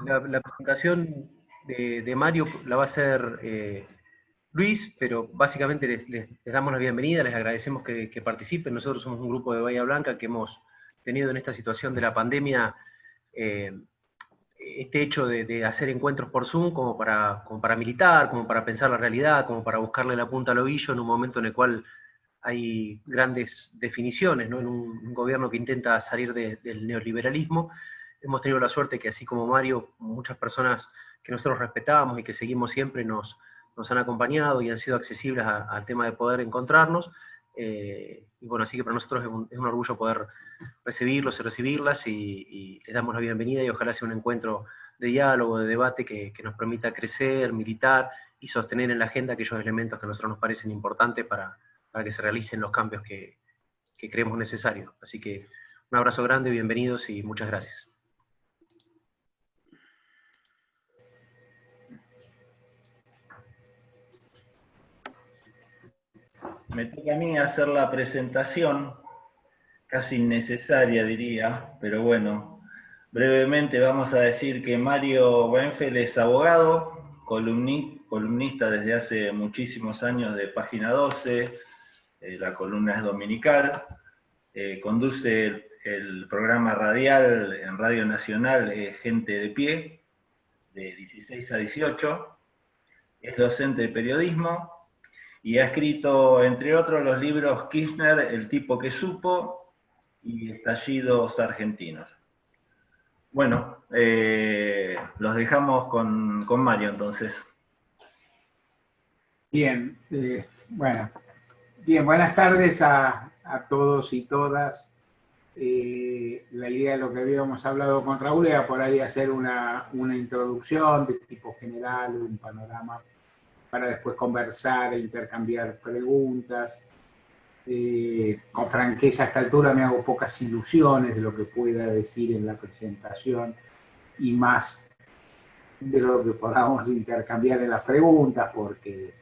La presentación de Mario la va a hacer Luis, pero básicamente les damos la bienvenida, les agradecemos que participen. Nosotros somos un grupo de Bahía Blanca que hemos tenido en esta situación de la pandemia eh, este hecho de hacer encuentros por Zoom como para militar, como para pensar la realidad, como para buscarle la punta al ovillo en un momento en el cual hay grandes definiciones, ¿no? En un gobierno que intenta salir del neoliberalismo. Hemos tenido la suerte que, así como Mario, muchas personas que nosotros respetamos y que seguimos siempre nos han acompañado y han sido accesibles al tema de poder encontrarnos. Y bueno, así que para nosotros es un orgullo poder recibirlos y recibirlas, y les damos la bienvenida y ojalá sea un encuentro de diálogo, de debate que nos permita crecer, militar y sostener en la agenda aquellos elementos que a nosotros nos parecen importantes para que se realicen los cambios que creemos necesarios. Así que un abrazo grande, bienvenidos y muchas gracias. Me toca a mí hacer la presentación, casi innecesaria diría, pero bueno, brevemente vamos a decir que Mario Weinfeld es abogado, columnista desde hace muchísimos años de Página 12, la columna es dominical, conduce el programa radial en Radio Nacional Gente de Pie, de 16 a 18, es docente de periodismo, y ha escrito, entre otros, los libros Kirchner, El tipo que supo, y Estallidos argentinos. Bueno, los dejamos con Mario, entonces. Bien, bueno, bien, buenas tardes a todos y todas. La idea de lo que habíamos hablado con Raúl era por ahí hacer una introducción de tipo general, un panorama, para después conversar e intercambiar preguntas. Con franqueza, a esta altura me hago pocas ilusiones de lo que pueda decir en la presentación y más de lo que podamos intercambiar en las preguntas, porque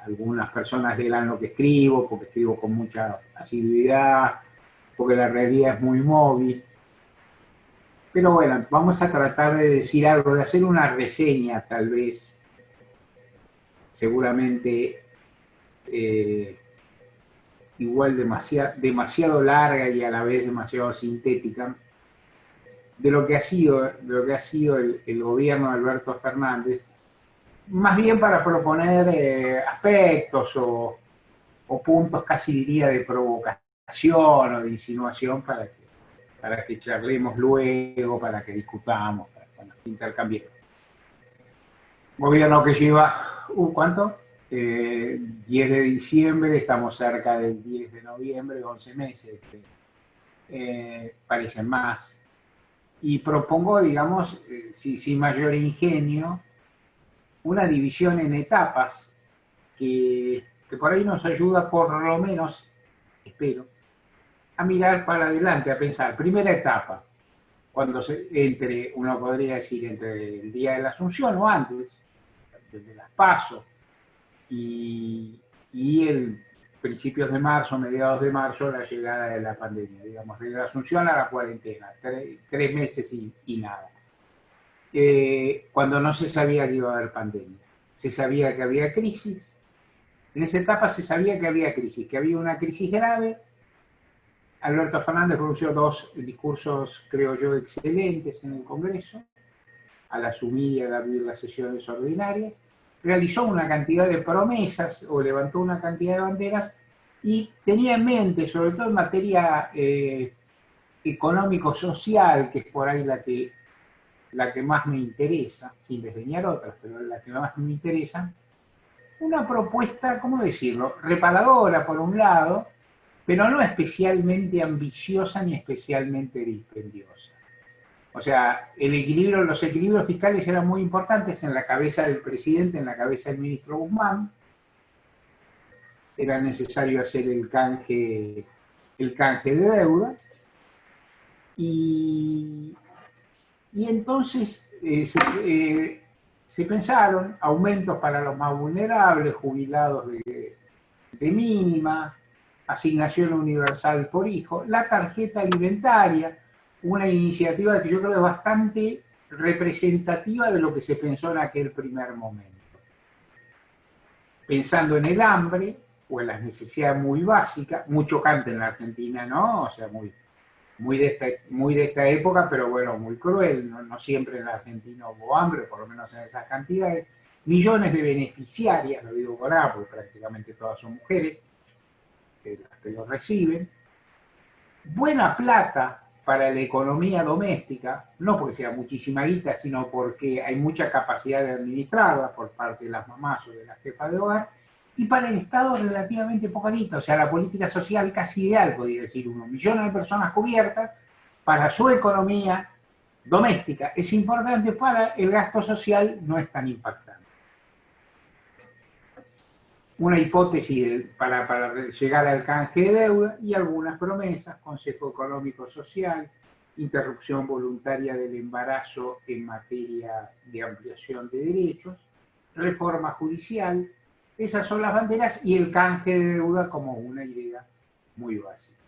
algunas personas leerán lo que escribo, porque escribo con mucha asiduidad, porque la realidad es muy móvil. Pero bueno, vamos a tratar de decir algo, de hacer una reseña tal vez, seguramente igual demasiado larga y a la vez demasiado sintética, de lo que ha sido el gobierno de Alberto Fernández, más bien para proponer aspectos o puntos, casi diría, de provocación o de insinuación para que charlemos luego, para que discutamos, para que intercambiemos. Gobierno que lleva, ¿cuánto? 10 de diciembre, estamos cerca del 10 de noviembre, 11 meses, parecen más. Y propongo, digamos, sin mayor ingenio, una división en etapas que por ahí nos ayuda, por lo menos, espero, a mirar para adelante, a pensar. Primera etapa, cuando uno podría decir, entre el día de la Asunción o antes, desde las PASO, y el principios de marzo, mediados de marzo, la llegada de la pandemia, digamos, desde la Asunción a la cuarentena, 3 meses y nada. Cuando no se sabía que iba a haber pandemia, se sabía que había crisis. En esa etapa se sabía que había crisis, que había una crisis grave. Alberto Fernández pronunció 2 discursos, creo yo, excelentes en el Congreso, al asumir y al abrir las sesiones ordinarias. Realizó una cantidad de promesas o levantó una cantidad de banderas y tenía en mente, sobre todo en materia económico-social, que es por ahí la que más me interesa, sin desdeñar otras, pero la que más me interesa, una propuesta, ¿cómo decirlo?, reparadora por un lado, pero no especialmente ambiciosa ni especialmente dispendiosa. O sea, los equilibrios fiscales eran muy importantes en la cabeza del presidente, en la cabeza del ministro Guzmán. Era necesario hacer el canje de deuda. Y entonces se pensaron aumentos para los más vulnerables, jubilados de mínima, asignación universal por hijo, la tarjeta alimentaria, una iniciativa que yo creo es bastante representativa de lo que se pensó en aquel primer momento. Pensando en el hambre o en las necesidades muy básicas, muy chocante en la Argentina, ¿no? O sea, muy de esta época, pero bueno, muy cruel. No siempre en la Argentina hubo hambre, por lo menos en esas cantidades. Millones de beneficiarias, lo digo por ahora, porque prácticamente todas son mujeres, las que lo reciben. Buena plata para la economía doméstica, no porque sea muchísima guita, sino porque hay mucha capacidad de administrarla por parte de las mamás o de las jefas de hogar, y para el Estado relativamente poca guita, o sea, la política social casi ideal, podría decir uno, millones de personas cubiertas para su economía doméstica. Es importante, para el gasto social no es tan impactante. Una hipótesis para llegar al canje de deuda y algunas promesas: Consejo Económico Social, interrupción voluntaria del embarazo en materia de ampliación de derechos, reforma judicial. Esas son las banderas, y el canje de deuda como una idea muy básica.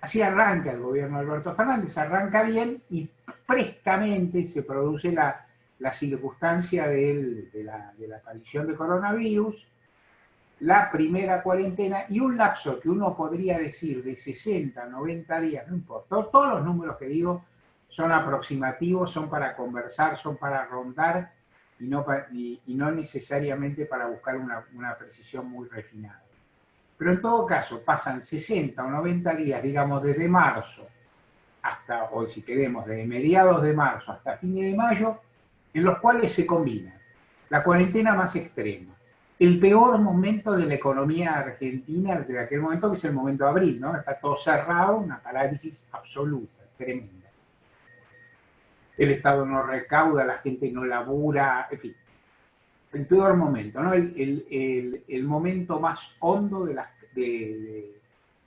Así arranca el gobierno de Alberto Fernández, arranca bien, y prestamente se produce la circunstancia de la aparición de coronavirus, la primera cuarentena y un lapso que uno podría decir de 60, 90 días, no importa. Todos los números que digo son aproximativos, son para conversar, son para rondar y no necesariamente para buscar una precisión muy refinada. Pero en todo caso pasan 60 o 90 días, digamos desde marzo hasta, o si queremos, desde mediados de marzo hasta fines de mayo, en los cuales se combina la cuarentena más extrema, el peor momento de la economía argentina desde aquel momento, que es el momento de abril, ¿no? Está todo cerrado, una parálisis absoluta, tremenda. El Estado no recauda, la gente no labura, en fin. El peor momento, ¿no? El momento más hondo de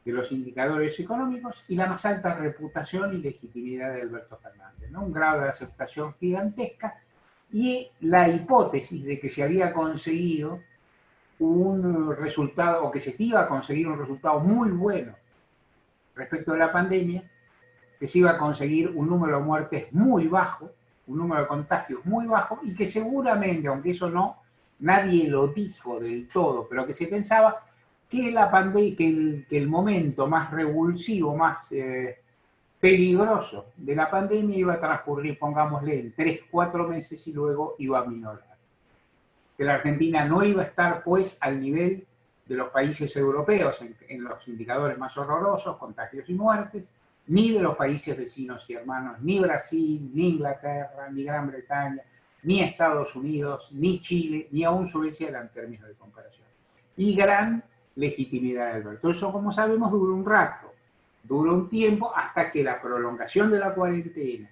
los indicadores económicos, y la más alta reputación y legitimidad de Alberto Fernández, ¿no? Un grado de aceptación gigantesca, y la hipótesis de que se había conseguido un resultado, o que se iba a conseguir un resultado muy bueno respecto de la pandemia, que se iba a conseguir un número de muertes muy bajo, un número de contagios muy bajo, y que seguramente, aunque eso nadie lo dijo del todo, pero que se pensaba que la pandemia, que el momento más revulsivo, más peligroso de la pandemia iba a transcurrir, pongámosle, en 3-4 meses, y luego iba a minorar. Que la Argentina no iba a estar, pues, al nivel de los países europeos en los indicadores más horrorosos, contagios y muertes, ni de los países vecinos y hermanos, ni Brasil, ni Inglaterra, ni Gran Bretaña, ni Estados Unidos, ni Chile, ni aún Suecia en términos de comparación. Y gran legitimidad de Alberto. Eso, como sabemos, duró un rato, duró un tiempo, hasta que la prolongación de la cuarentena,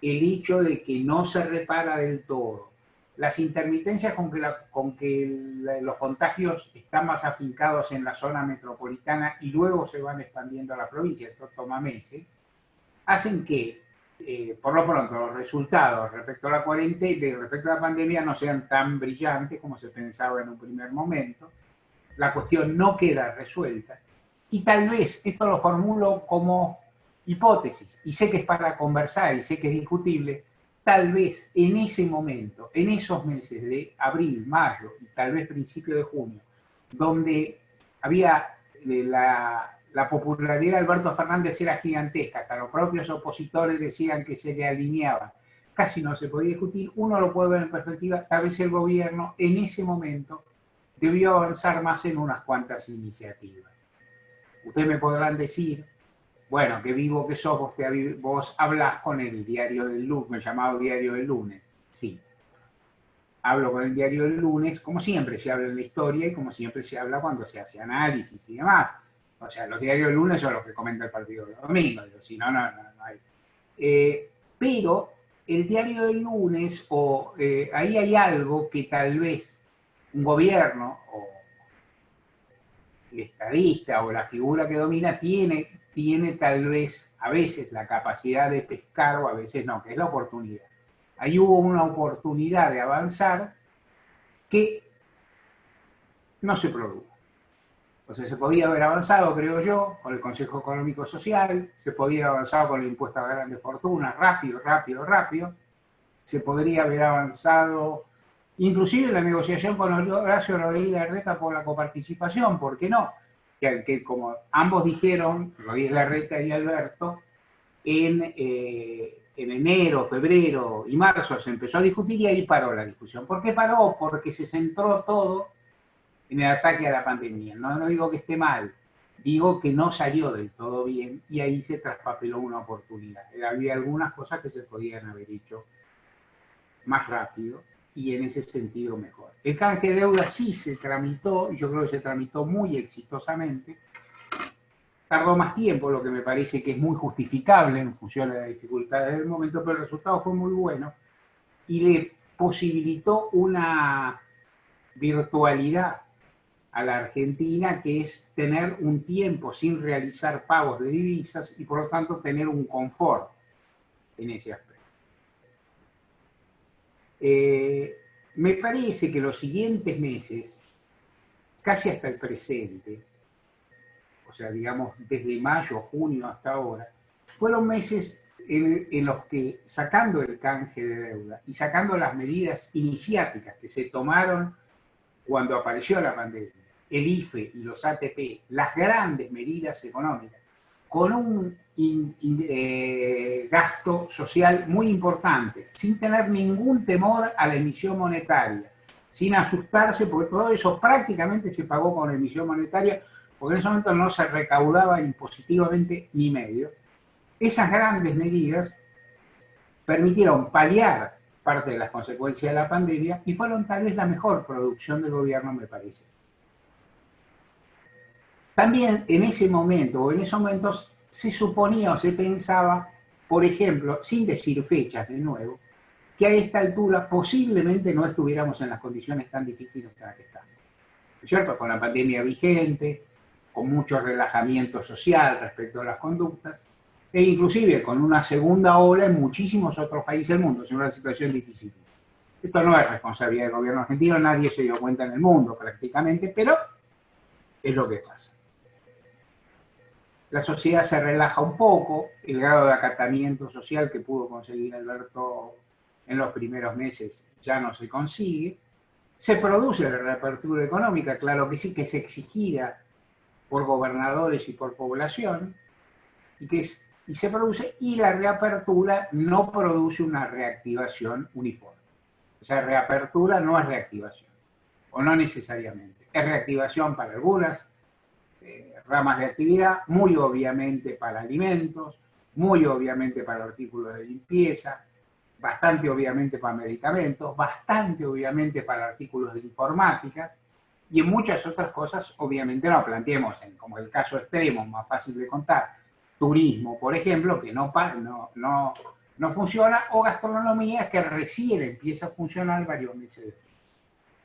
el hecho de que no se repara del todo, las intermitencias con que los contagios están más afincados en la zona metropolitana y luego se van expandiendo a la provincia, esto toma meses, hacen que, por lo pronto, los resultados respecto a la cuarentena y respecto a la pandemia no sean tan brillantes como se pensaba en un primer momento. La cuestión no queda resuelta, y tal vez, esto lo formulo como hipótesis, y sé que es para conversar y sé que es discutible, tal vez en ese momento, en esos meses de abril, mayo y tal vez principio de junio, donde había la popularidad de Alberto Fernández era gigantesca, hasta los propios opositores decían que se le alineaban, casi no se podía discutir, uno lo puede ver en perspectiva, tal vez el gobierno en ese momento debió avanzar más en unas cuantas iniciativas. Ustedes me podrán decir, bueno, qué vivo que sos, vos hablás con el diario del lunes, llamado diario del lunes. Sí, hablo con el diario del lunes, como siempre se habla en la historia y como siempre se habla cuando se hace análisis y demás. O sea, los diarios del lunes son los que comenta el partido del domingo, si no, no hay. Pero el diario del lunes, ahí hay algo que tal vez un gobierno, o el estadista, o la figura que domina, tiene tal vez, a veces, la capacidad de pescar, o a veces no, que es la oportunidad. Ahí hubo una oportunidad de avanzar que no se produjo. O sea, se podía haber avanzado, creo yo, con el Consejo Económico Social, se podía haber avanzado con el impuesto a grandes fortunas, rápido, rápido, rápido. Se podría haber avanzado, inclusive la negociación con Horacio Rodríguez Larreta por la coparticipación, ¿por qué no? Que como ambos dijeron, Rodríguez Larreta y Alberto, en enero, febrero y marzo se empezó a discutir y ahí paró la discusión. ¿Por qué paró? Porque se centró todo en el ataque a la pandemia. No digo que esté mal, digo que no salió del todo bien y ahí se traspapeló una oportunidad. Había algunas cosas que se podían haber hecho más rápido y en ese sentido mejor. El canje de deuda sí se tramitó, y yo creo que se tramitó muy exitosamente. Tardó más tiempo, lo que me parece que es muy justificable en función de las dificultades del momento, pero el resultado fue muy bueno y le posibilitó una virtualidad a la Argentina, que es tener un tiempo sin realizar pagos de divisas y por lo tanto tener un confort en ese aspecto. Me parece que los siguientes meses, casi hasta el presente, o sea, digamos desde mayo, junio hasta ahora, fueron meses en los que, sacando el canje de deuda y sacando las medidas iniciáticas que se tomaron cuando apareció la pandemia, el IFE y los ATP, las grandes medidas económicas, con un gasto social muy importante, sin tener ningún temor a la emisión monetaria, sin asustarse, porque todo eso prácticamente se pagó con emisión monetaria, porque en ese momento no se recaudaba impositivamente ni medio. Esas grandes medidas permitieron paliar parte de las consecuencias de la pandemia y fueron tal vez la mejor producción del gobierno, me parece. También en ese momento o en esos momentos se suponía o se pensaba, por ejemplo, sin decir fechas de nuevo, que a esta altura posiblemente no estuviéramos en las condiciones tan difíciles en las que estamos. ¿Es cierto? Con la pandemia vigente, con mucho relajamiento social respecto a las conductas, e inclusive con una segunda ola en muchísimos otros países del mundo, es una situación difícil. Esto no es responsabilidad del gobierno argentino, nadie se dio cuenta en el mundo prácticamente, pero es lo que pasa. La sociedad se relaja un poco, el grado de acatamiento social que pudo conseguir Alberto en los primeros meses ya no se consigue. Se produce la reapertura económica, claro que sí, que es exigida por gobernadores y por población, y se produce, y la reapertura no produce una reactivación uniforme. O sea, reapertura no es reactivación, o no necesariamente. Es reactivación para algunas ramas de actividad, muy obviamente para alimentos, muy obviamente para artículos de limpieza, bastante obviamente para medicamentos, bastante obviamente para artículos de informática, y en muchas otras cosas obviamente no. Planteemos como el caso extremo, más fácil de contar, turismo, por ejemplo, que no funciona, o gastronomía, que recién empieza a funcionar varios meses después.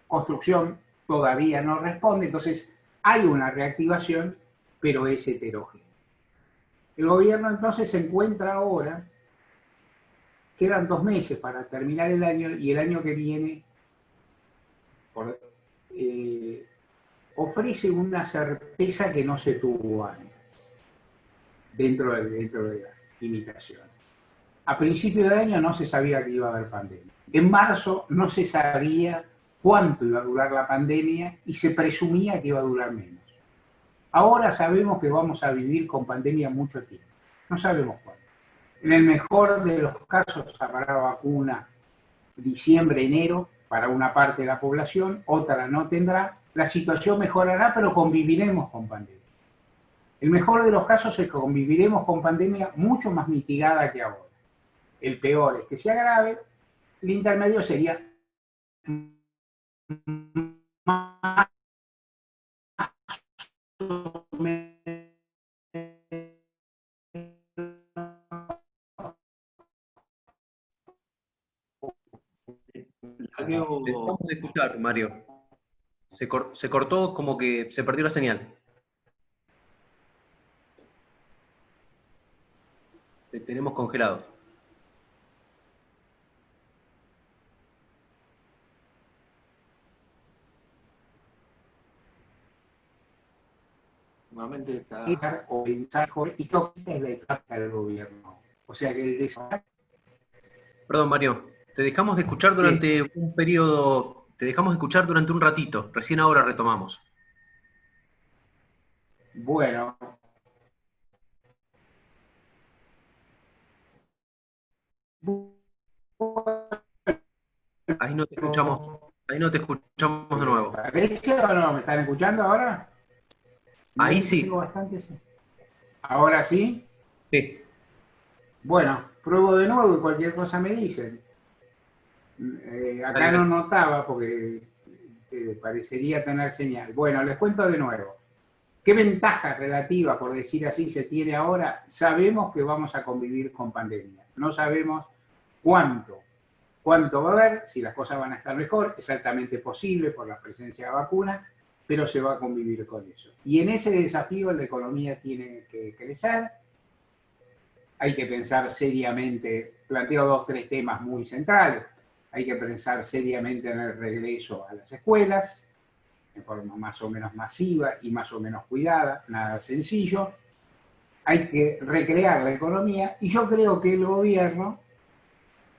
Construcción todavía no responde, entonces hay una reactivación, pero es heterogénea. El gobierno entonces se encuentra ahora, quedan 2 meses para terminar el año, y el año que viene ofrece una certeza que no se tuvo antes, dentro de las limitaciones. A principio de año no se sabía que iba a haber pandemia. En marzo no se sabía cuánto iba a durar la pandemia y se presumía que iba a durar menos. Ahora sabemos que vamos a vivir con pandemia mucho tiempo. No sabemos cuándo. En el mejor de los casos habrá vacuna diciembre, enero para una parte de la población, otra no tendrá. La situación mejorará, pero conviviremos con pandemia. El mejor de los casos es que conviviremos con pandemia mucho más mitigada que ahora. El peor es que se agrave. El intermedio sería más o menos. Dejamos de escuchar, Mario. Se cortó, como que se perdió la señal. Te tenemos congelado. últimamente está... o pensar y toca es la etapa del gobierno. O sea que el desarrollo... Perdón, Mario, te dejamos de escuchar durante un periodo, te dejamos de escuchar durante un ratito, recién ahora retomamos. Bueno, Ahí no te escuchamos de nuevo. ¿parece o no? ¿Me están escuchando ahora? Ahí Tengo sí. bastante... ¿Ahora sí? Sí. Bueno, pruebo de nuevo y cualquier cosa me dicen. Acá Dale, no notaba porque parecería tener señal. Bueno, les cuento de nuevo. ¿Qué ventaja relativa, por decir así, se tiene ahora? Sabemos que vamos a convivir con pandemia. No sabemos cuánto va a haber, si las cosas van a estar mejor, es altamente posible por la presencia de vacuna, pero se va a convivir con eso. Y en ese desafío la economía tiene que crecer, hay que pensar seriamente, planteo 2 o 3 temas muy centrales, hay que pensar seriamente en el regreso a las escuelas, en forma más o menos masiva y más o menos cuidada, nada sencillo, hay que recrear la economía y yo creo que el gobierno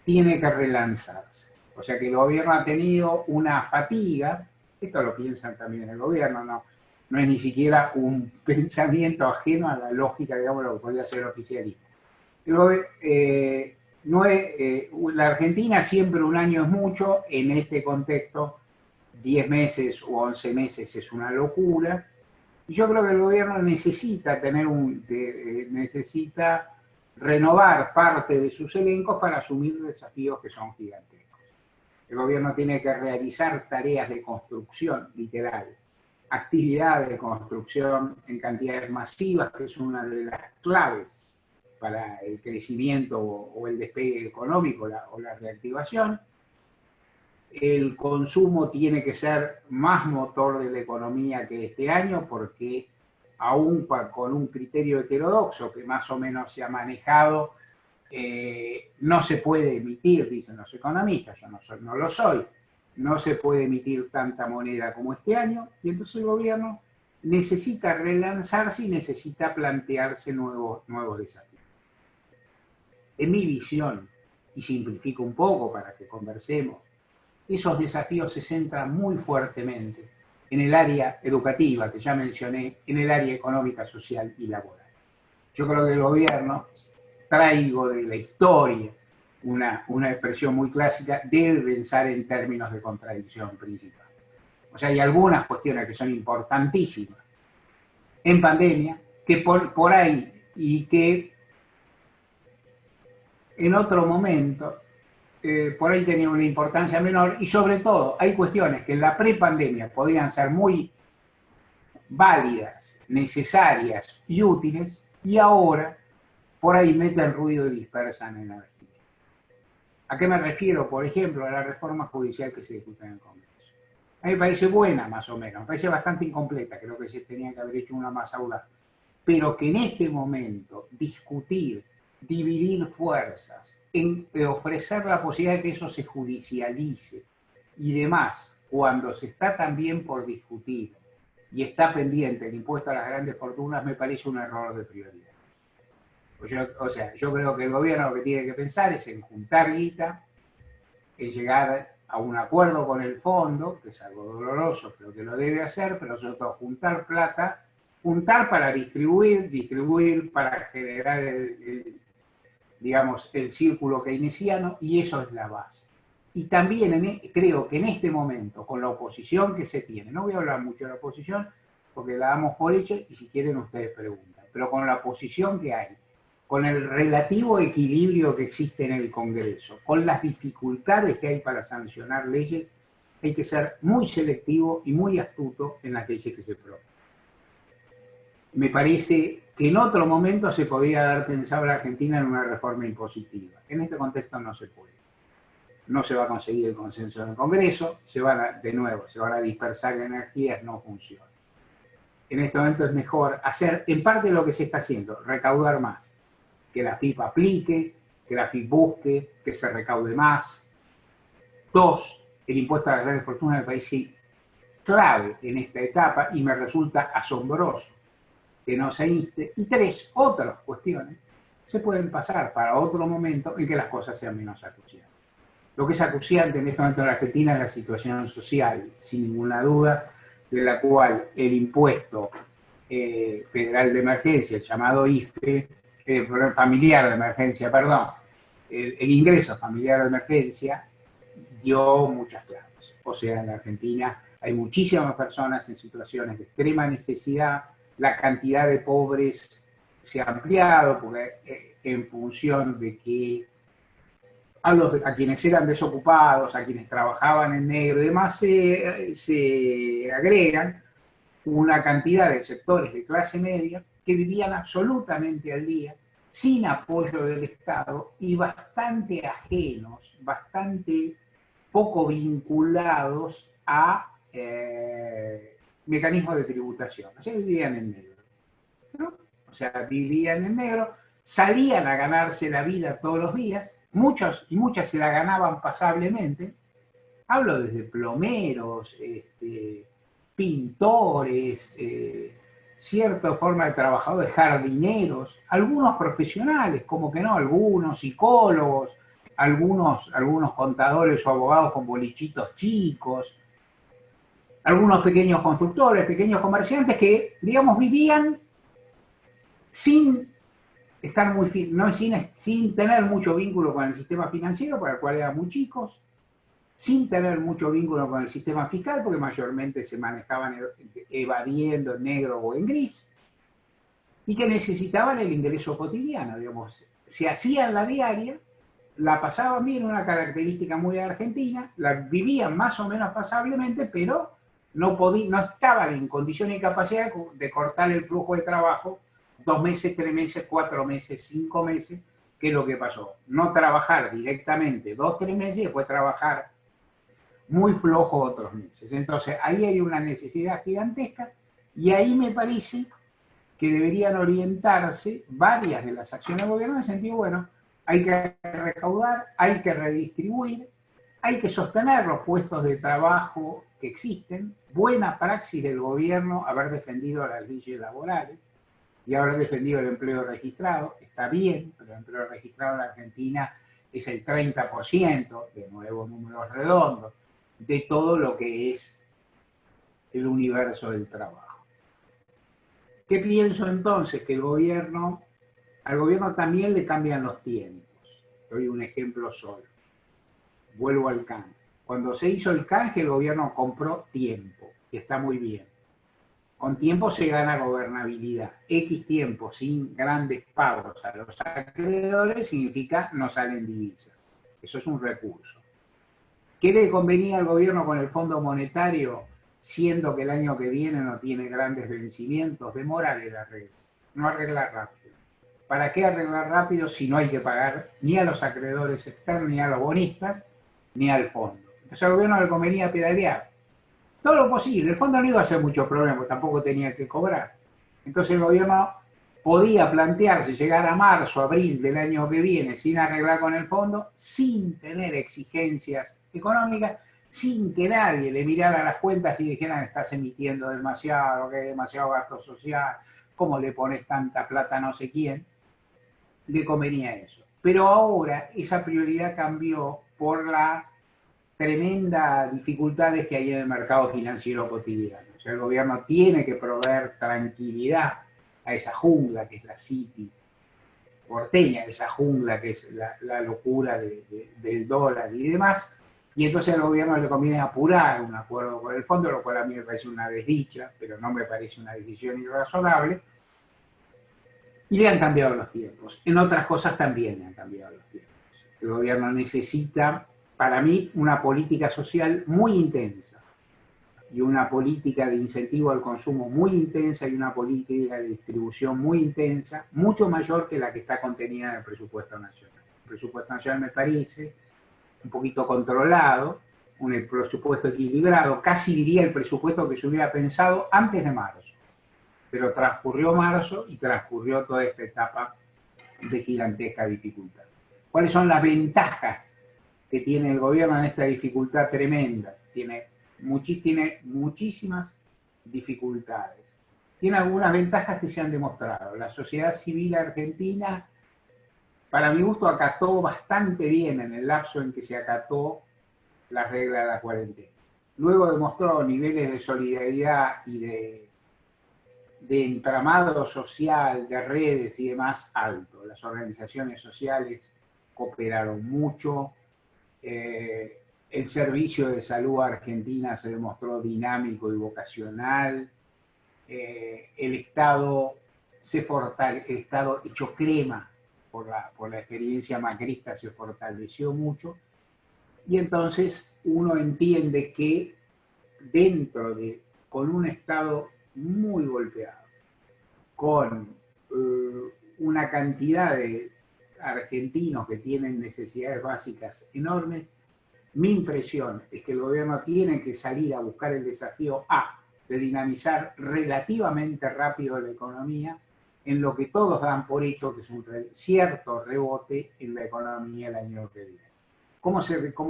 tiene que relanzarse. O sea que el gobierno ha tenido una fatiga, esto lo piensan también el gobierno, no es ni siquiera un pensamiento ajeno a la lógica, digamos, lo que podría ser el oficialismo. La Argentina siempre un año es mucho, en este contexto 10 meses o 11 meses es una locura, y yo creo que el gobierno necesita necesita renovar parte de sus elencos para asumir desafíos que son gigantescos. El gobierno tiene que realizar tareas de construcción, literal, actividades de construcción en cantidades masivas, que es una de las claves para el crecimiento o el despegue económico o la reactivación. El consumo tiene que ser más motor de la economía que este año, porque aún con un criterio heterodoxo que más o menos se ha manejado, no se puede emitir, dicen los economistas, yo no lo soy, no se puede emitir tanta moneda como este año, y entonces el gobierno necesita relanzarse y necesita plantearse nuevos desafíos. En mi visión, y simplifico un poco para que conversemos, esos desafíos se centran muy fuertemente en el área educativa, que ya mencioné, en el área económica, social y laboral. Yo creo que el gobierno, traigo de la historia una expresión muy clásica, debe pensar en términos de contradicción principal. O sea, hay algunas cuestiones que son importantísimas en pandemia, que por ahí, y que en otro momento por ahí tenía una importancia menor, y sobre todo hay cuestiones que en la prepandemia podían ser muy válidas, necesarias y útiles, y ahora por ahí meten ruido y dispersan energía. ¿A qué me refiero? Por ejemplo, a la reforma judicial que se discute en el Congreso. A mí me parece buena, más o menos, me parece bastante incompleta, creo que se tenía que haber hecho una más audaz, pero que en este momento discutir, dividir fuerzas, ofrecer la posibilidad de que eso se judicialice y demás, cuando se está también por discutir y está pendiente el impuesto a las grandes fortunas, me parece un error de prioridad. Yo creo que el gobierno lo que tiene que pensar es en juntar guita, en llegar a un acuerdo con el fondo, que es algo doloroso, pero que lo debe hacer, pero sobre todo juntar plata, juntar para distribuir para generar digamos, el círculo keynesiano, y eso es la base. Y también creo que en este momento, con la oposición que se tiene, no voy a hablar mucho de la oposición, porque la damos por hecha, y si quieren ustedes preguntan, pero con la oposición que hay, con el relativo equilibrio que existe en el Congreso, con las dificultades que hay para sancionar leyes, hay que ser muy selectivo y muy astuto en las leyes que se proponen. Me parece que en otro momento se podría haber pensado la Argentina en una reforma impositiva. En este contexto no se puede. No se va a conseguir el consenso en el Congreso, se van a dispersar energías, no funciona. En este momento es mejor hacer, en parte lo que se está haciendo, recaudar más. Que la FIP aplique, que la FIP busque, que se recaude más. 2, el impuesto a las grandes fortunas me parece clave en esta etapa y me resulta asombroso que no se inste, y 3, otras cuestiones se pueden pasar para otro momento en que las cosas sean menos acuciantes. Lo que es acuciante en este momento en la Argentina es la situación social, sin ninguna duda, de la cual el impuesto federal de emergencia, el llamado IFE, familiar de emergencia, perdón, el ingreso familiar de emergencia dio muchas claves. O sea, en la Argentina hay muchísimas personas en situaciones de extrema necesidad, la cantidad de pobres se ha ampliado porque, en función de que a quienes eran desocupados, a quienes trabajaban en negro y demás, se agregan una cantidad de sectores de clase media que vivían absolutamente al día, sin apoyo del Estado y bastante ajenos, bastante poco vinculados a mecanismos de tributación. O sea, vivían en negro, ¿no? O sea, vivían en negro, salían a ganarse la vida todos los días, muchos y muchas se la ganaban pasablemente. Hablo desde plomeros, pintores, cierta forma de trabajadores, jardineros, algunos profesionales, como que no, algunos psicólogos, algunos contadores o abogados con bolichitos chicos, algunos pequeños constructores, pequeños comerciantes que, digamos, vivían sin estar sin tener mucho vínculo con el sistema financiero, para el cual eran muy chicos, sin tener mucho vínculo con el sistema fiscal, porque mayormente se manejaban evadiendo en negro o en gris, y que necesitaban el ingreso cotidiano, digamos. Se hacían la diaria, la pasaban bien, una característica muy argentina, la vivían más o menos pasablemente, pero no estaban en condiciones y capacidad de cortar el flujo de trabajo 2 meses, 3 meses, 4 meses, 5 meses, que es lo que pasó. No trabajar directamente 2, 3 meses y después trabajar muy flojo otros meses. Entonces, ahí hay una necesidad gigantesca y ahí me parece que deberían orientarse varias de las acciones del gobierno en el sentido, bueno, hay que recaudar, hay que redistribuir, hay que sostener los puestos de trabajo que existen, buena praxis del gobierno haber defendido las leyes laborales y haber defendido el empleo registrado, está bien, pero el empleo registrado en la Argentina es el 30%, de nuevo números redondos, de todo lo que es el universo del trabajo. ¿Qué pienso entonces? Que al gobierno también le cambian los tiempos. Doy un ejemplo solo. Vuelvo al canje. Cuando se hizo el canje, el gobierno compró tiempo, que está muy bien. Con tiempo se gana gobernabilidad. X tiempo sin grandes pagos a los acreedores significa no salen divisas. Eso es un recurso. ¿Qué le convenía al gobierno con el Fondo Monetario, siendo que el año que viene no tiene grandes vencimientos? Demorar el arreglo, no arreglar rápido. ¿Para qué arreglar rápido si no hay que pagar ni a los acreedores externos, ni a los bonistas, ni al fondo? Entonces al gobierno le convenía pedalear. Todo lo posible. El fondo no iba a hacer muchos problemas, tampoco tenía que cobrar. Entonces el gobierno podía plantearse llegar a marzo, abril del año que viene sin arreglar con el fondo, sin tener exigencias económicas, sin que nadie le mirara las cuentas y dijeran estás emitiendo demasiado, que hay demasiado gasto social, cómo le pones tanta plata a no sé quién. Le convenía eso. Pero ahora esa prioridad cambió por la tremenda dificultades que hay en el mercado financiero cotidiano. O sea, el gobierno tiene que proveer tranquilidad a esa jungla que es la City porteña, esa jungla que es la locura del dólar y demás, y entonces al gobierno le conviene apurar un acuerdo con el fondo, lo cual a mí me parece una desdicha, pero no me parece una decisión irrazonable, y le han cambiado los tiempos. En otras cosas también le han cambiado los tiempos. El gobierno necesita, para mí, una política social muy intensa, y una política de incentivo al consumo muy intensa y una política de distribución muy intensa, mucho mayor que la que está contenida en el presupuesto nacional. El presupuesto nacional me parece un poquito controlado, un presupuesto equilibrado, casi diría el presupuesto que se hubiera pensado antes de marzo. Pero transcurrió marzo y transcurrió toda esta etapa de gigantesca dificultad. ¿Cuáles son las ventajas que tiene el gobierno en esta dificultad tremenda? Tiene muchísimas dificultades. tiene algunas ventajas que se han demostrado. La sociedad civil argentina, para mi gusto, acató bastante bien en el lapso en que se acató las reglas de la cuarentena. Luego demostró niveles de solidaridad y de entramado social, de redes y demás alto. Las organizaciones sociales cooperaron mucho. El servicio de salud argentina se demostró dinámico y vocacional. El Estado el Estado hecho crema por la experiencia macrista se fortaleció mucho. Y entonces uno entiende que con un Estado muy golpeado, con una cantidad de argentinos que tienen necesidades básicas enormes, mi impresión es que el gobierno tiene que salir a buscar el desafío de dinamizar relativamente rápido la economía, en lo que todos dan por hecho que es un cierto rebote en la economía el año que viene. ¿Cómo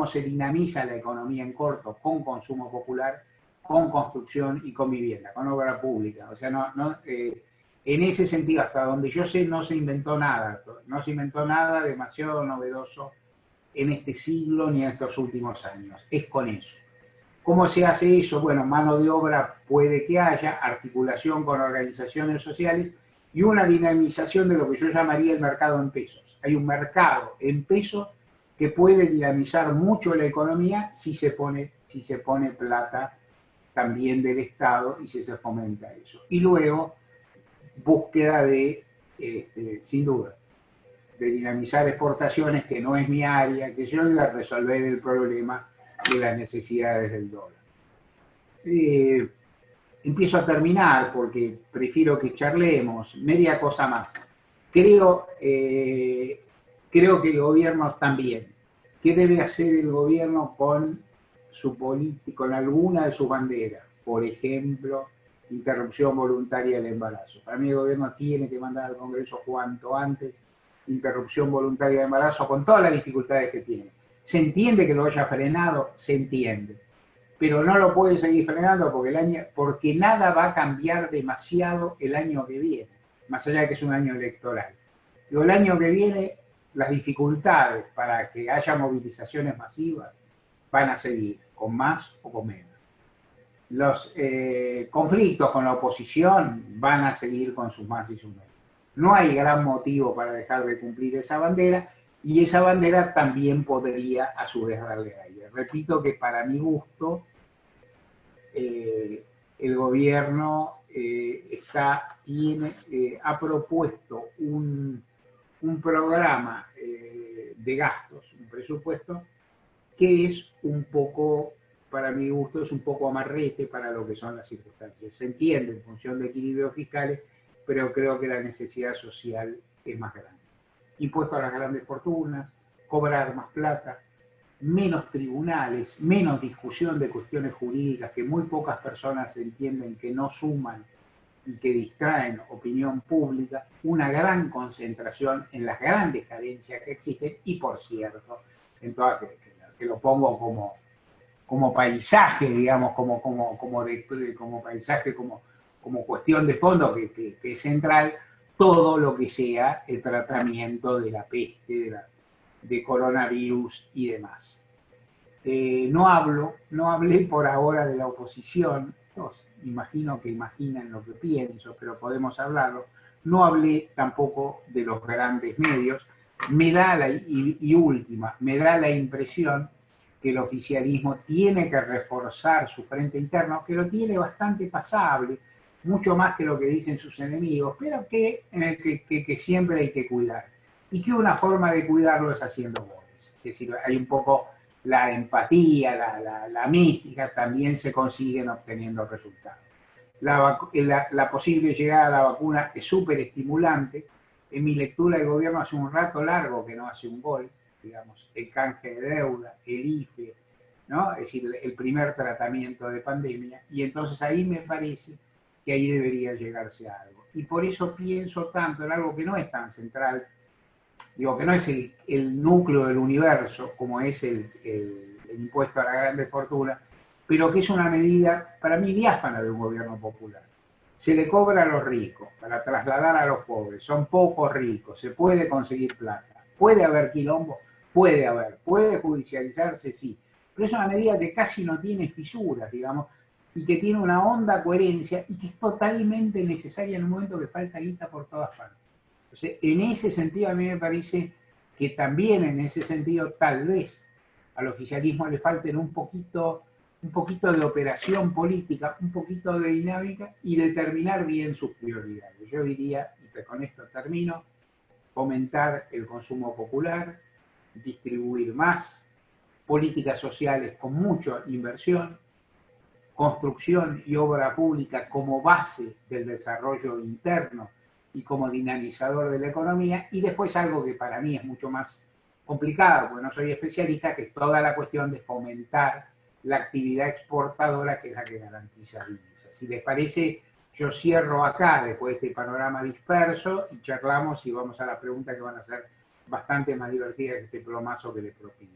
se dinamiza la economía en corto? Con consumo popular, con construcción y con vivienda, con obra pública. O sea, en ese sentido, hasta donde yo sé, no se inventó nada demasiado novedoso en este siglo ni en estos últimos años. Es con eso. ¿Cómo se hace eso? Bueno, mano de obra puede que haya, articulación con organizaciones sociales y una dinamización de lo que yo llamaría el mercado en pesos. Hay un mercado en pesos que puede dinamizar mucho la economía si se pone plata también del Estado y si se fomenta eso. Y luego, búsqueda sin duda, de dinamizar exportaciones, que no es mi área, que yo de resolver el problema de las necesidades del dólar. Empiezo a terminar porque prefiero que charlemos. Media cosa más. Creo que el gobierno también. ¿Qué debe hacer el gobierno con con alguna de sus banderas? Por ejemplo, interrupción voluntaria del embarazo. Para mí el gobierno tiene que mandar al Congreso cuanto antes interrupción voluntaria del embarazo, con todas las dificultades que tiene. Se entiende que lo haya frenado, se entiende, pero no lo puede seguir frenando porque nada va a cambiar demasiado el año que viene, más allá de que es un año electoral. Pero el año que viene, las dificultades para que haya movilizaciones masivas van a seguir, con más o con menos. Los conflictos con la oposición van a seguir con sus más y sus menos. No hay gran motivo para dejar de cumplir esa bandera, y esa bandera también podría a su vez darle aire. Repito que para mi gusto el gobierno ha propuesto un programa de gastos, un presupuesto que es un poco, para mi gusto, es un poco amarrete para lo que son las circunstancias. Se entiende en función de equilibrios fiscales, pero creo que la necesidad social es más grande. Impuesto a las grandes fortunas, cobrar más plata, menos tribunales, menos discusión de cuestiones jurídicas que muy pocas personas entienden que no suman y que distraen opinión pública, una gran concentración en las grandes carencias que existen y, por cierto, que lo pongo como paisaje, digamos, como paisaje, como cuestión de fondo que es central, todo lo que sea el tratamiento de la peste, de coronavirus y demás. No hablé por ahora de la oposición, imagino que imaginan lo que pienso, pero podemos hablarlo. No hablé tampoco de los grandes medios. Me da la impresión que el oficialismo tiene que reforzar su frente interno, que lo tiene bastante pasable, mucho más que lo que dicen sus enemigos, pero que siempre hay que cuidar. Y que una forma de cuidarlo es haciendo goles. Es decir, hay un poco la empatía, la mística, también se consiguen obteniendo resultados. La posible llegada a la vacuna es súper estimulante. En mi lectura, el gobierno hace un rato largo que no hace un gol, digamos, el canje de deuda, el IFE, ¿no? Es decir, el primer tratamiento de pandemia, y entonces ahí me parece que ahí debería llegarse a algo. Y por eso pienso tanto en algo que no es tan central, digo, que no es el núcleo del universo, como es el impuesto a la grande fortuna, pero que es una medida, para mí, diáfana de un gobierno popular. se le cobra a los ricos para trasladar a los pobres, son pocos ricos, se puede conseguir plata, puede haber quilombo, puede judicializarse, sí, pero es una medida que casi no tiene fisuras, digamos, y que tiene una honda coherencia y que es totalmente necesaria en un momento que falta guita por todas partes. Entonces, en ese sentido a mí me parece que también en ese sentido tal vez al oficialismo le falten un poquito de operación política, un poquito de dinámica y determinar bien sus prioridades. Yo diría, y con esto termino, fomentar el consumo popular, distribuir más, políticas sociales con mucha inversión, construcción y obra pública como base del desarrollo interno y como dinamizador de la economía, y después algo que para mí es mucho más complicado, porque no soy especialista, que es toda la cuestión de fomentar la actividad exportadora, que es la que garantiza divisas. Si les parece, yo cierro acá, después de este panorama disperso, y charlamos y vamos a la pregunta que van a ser bastante más divertidas que este plomazo que les propino.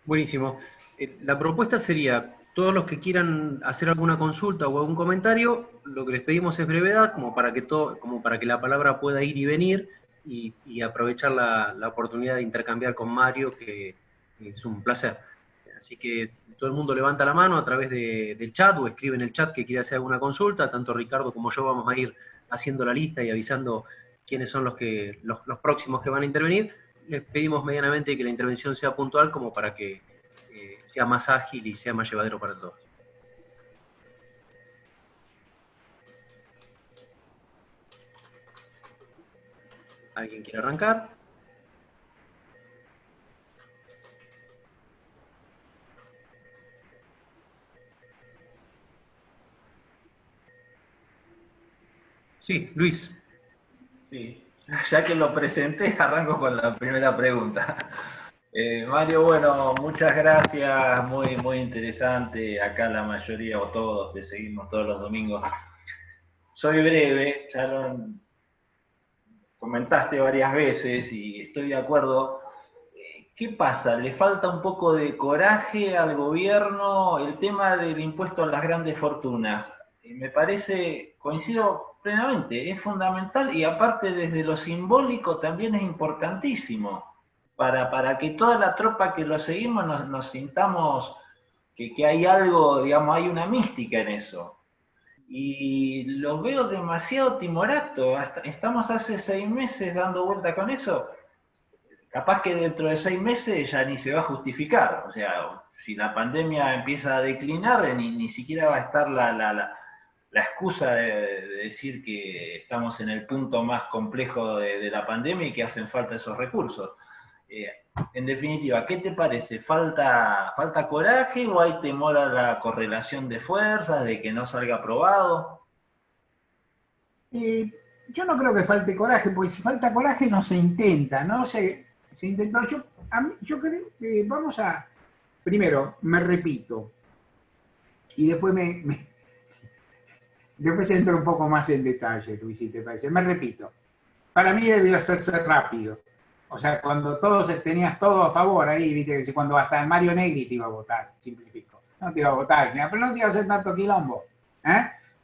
Buenísimo. La propuesta sería, todos los que quieran hacer alguna consulta o algún comentario, lo que les pedimos es brevedad, como para que la palabra pueda ir y venir, y aprovechar la oportunidad de intercambiar con Mario, que es un placer. Así que todo el mundo levanta la mano a través del chat o escribe en el chat que quiere hacer alguna consulta. Tanto Ricardo como yo vamos a ir haciendo la lista y avisando quiénes son los próximos que van a intervenir. Les pedimos medianamente que la intervención sea puntual como para que sea más ágil y sea más llevadero para todos. ¿Alguien quiere arrancar? Sí, Luis. Sí, ya que lo presenté, arranco con la primera pregunta. Mario, bueno, muchas gracias, muy interesante. Acá la mayoría o todos te seguimos todos los domingos. Soy breve, ya lo comentaste varias veces y estoy de acuerdo. ¿Qué pasa? ¿Le falta un poco de coraje al gobierno? El tema del impuesto a las grandes fortunas. Me parece, coincido plenamente, es fundamental y aparte desde lo simbólico también es importantísimo para que toda la tropa que lo seguimos nos sintamos que hay algo, digamos, hay una mística en eso. Y los veo demasiado timorato. Estamos hace 6 meses dando vuelta con eso. Capaz que dentro de 6 meses ya ni se va a justificar. O sea, si la pandemia empieza a declinar, ni siquiera va a estar la excusa de decir que estamos en el punto más complejo de la pandemia y que hacen falta esos recursos. En definitiva, ¿qué te parece? ¿Falta coraje o hay temor a la correlación de fuerzas, de que no salga aprobado? Yo no creo que falte coraje, porque si falta coraje no se intenta, ¿no? Se intentó. Yo creo que vamos a. Primero, me repito, y después después entro un poco más en detalle, Luis, si te parece. Me repito, para mí debió hacerse rápido. O sea, cuando todos tenías todo a favor ahí, viste, que cuando hasta Mario Negri te iba a votar, simplifico. No te iba a votar, pero no te iba a hacer tanto quilombo.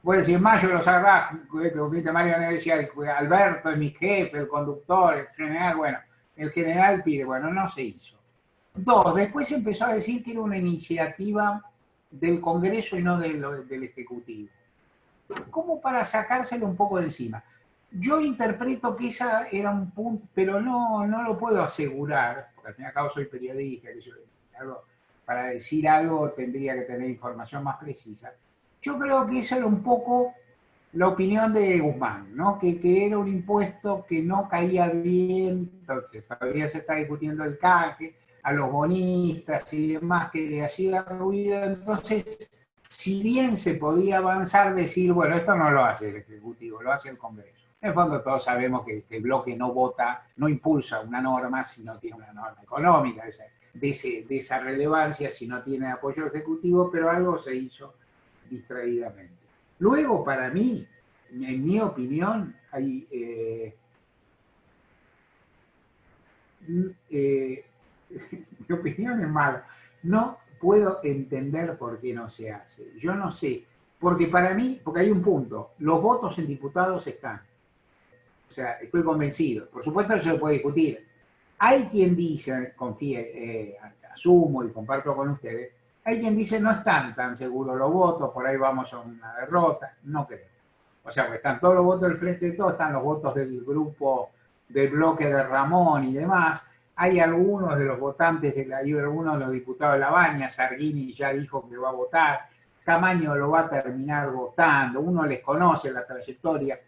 Puedes decir, Mayo lo sabrá, viste, Mario Negri decía, Alberto es mi jefe, el conductor, el general, bueno, el general pide, bueno, no se hizo. 2, después empezó a decir que era una iniciativa del Congreso y no del Ejecutivo. Como para sacárselo un poco de encima. Yo interpreto que esa era un punto, pero no lo puedo asegurar, porque al fin y al cabo soy periodista, para decir algo tendría que tener información más precisa. Yo creo que esa era un poco la opinión de Guzmán, ¿no? Que era un impuesto que no caía bien, entonces todavía se está discutiendo el canje, a los bonistas y demás que le hacía ruido, entonces si bien se podía avanzar, decir, bueno, esto no lo hace el Ejecutivo, lo hace el Congreso. En el fondo todos sabemos que el bloque no vota, no impulsa una norma si no tiene una norma económica de esa relevancia, si no tiene apoyo ejecutivo, pero algo se hizo distraídamente. Luego, para mí, en mi opinión, hay... mi opinión es mala. No puedo entender por qué no se hace. Yo no sé Porque para mí, porque hay un punto, los votos en diputados están. O sea, estoy convencido. Por supuesto, eso se puede discutir. Hay quien dice, confíe, asumo y comparto con ustedes, hay quien dice no están tan seguros los votos, por ahí vamos a una derrota. No creo. O sea, porque están todos los votos del Frente de Todos, están los votos del grupo, del bloque de Ramón y demás. Hay algunos de los votantes, hay algunos de los diputados de La Baña, Sargini ya dijo que va a votar, Camaño lo va a terminar votando, uno les conoce la trayectoria.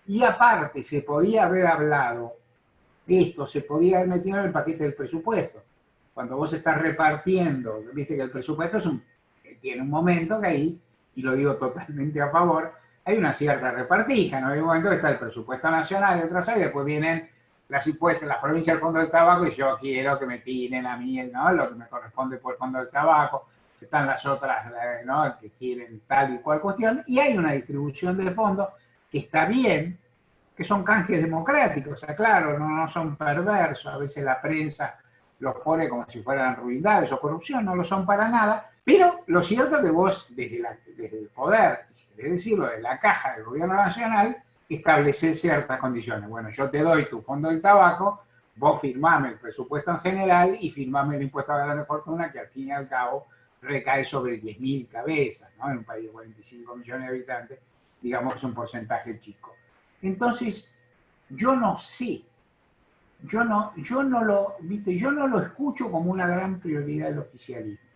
Y aparte, se podía haber hablado, esto se podía haber metido en el paquete del presupuesto. Cuando vos estás repartiendo, viste que el presupuesto tiene un momento que ahí, y lo digo totalmente a favor, hay una cierta repartija, ¿no? Hay un momento que está el presupuesto nacional, y otras, y después vienen las impuestos, las provincias del Fondo del Tabaco, y yo quiero que me tiren a mí, ¿no? Lo que me corresponde por el Fondo del Tabaco, están las otras, ¿no? Que quieren tal y cual cuestión, y hay una distribución de fondos que está bien, que son canjes democráticos, o sea, claro, no son perversos, a veces la prensa los pone como si fueran ruindades o corrupción, no lo son para nada, pero lo cierto es que vos, desde el poder, si querés decirlo, de la caja del gobierno nacional, establecer ciertas condiciones. Bueno, yo te doy tu fondo del tabaco, vos firmame el presupuesto en general y firmame el impuesto a la grande fortuna, que al fin y al cabo recae sobre 10.000 cabezas, ¿no? En un país de 45 millones de habitantes, digamos que es un porcentaje chico. Entonces, yo no sé, yo no lo escucho como una gran prioridad del oficialismo.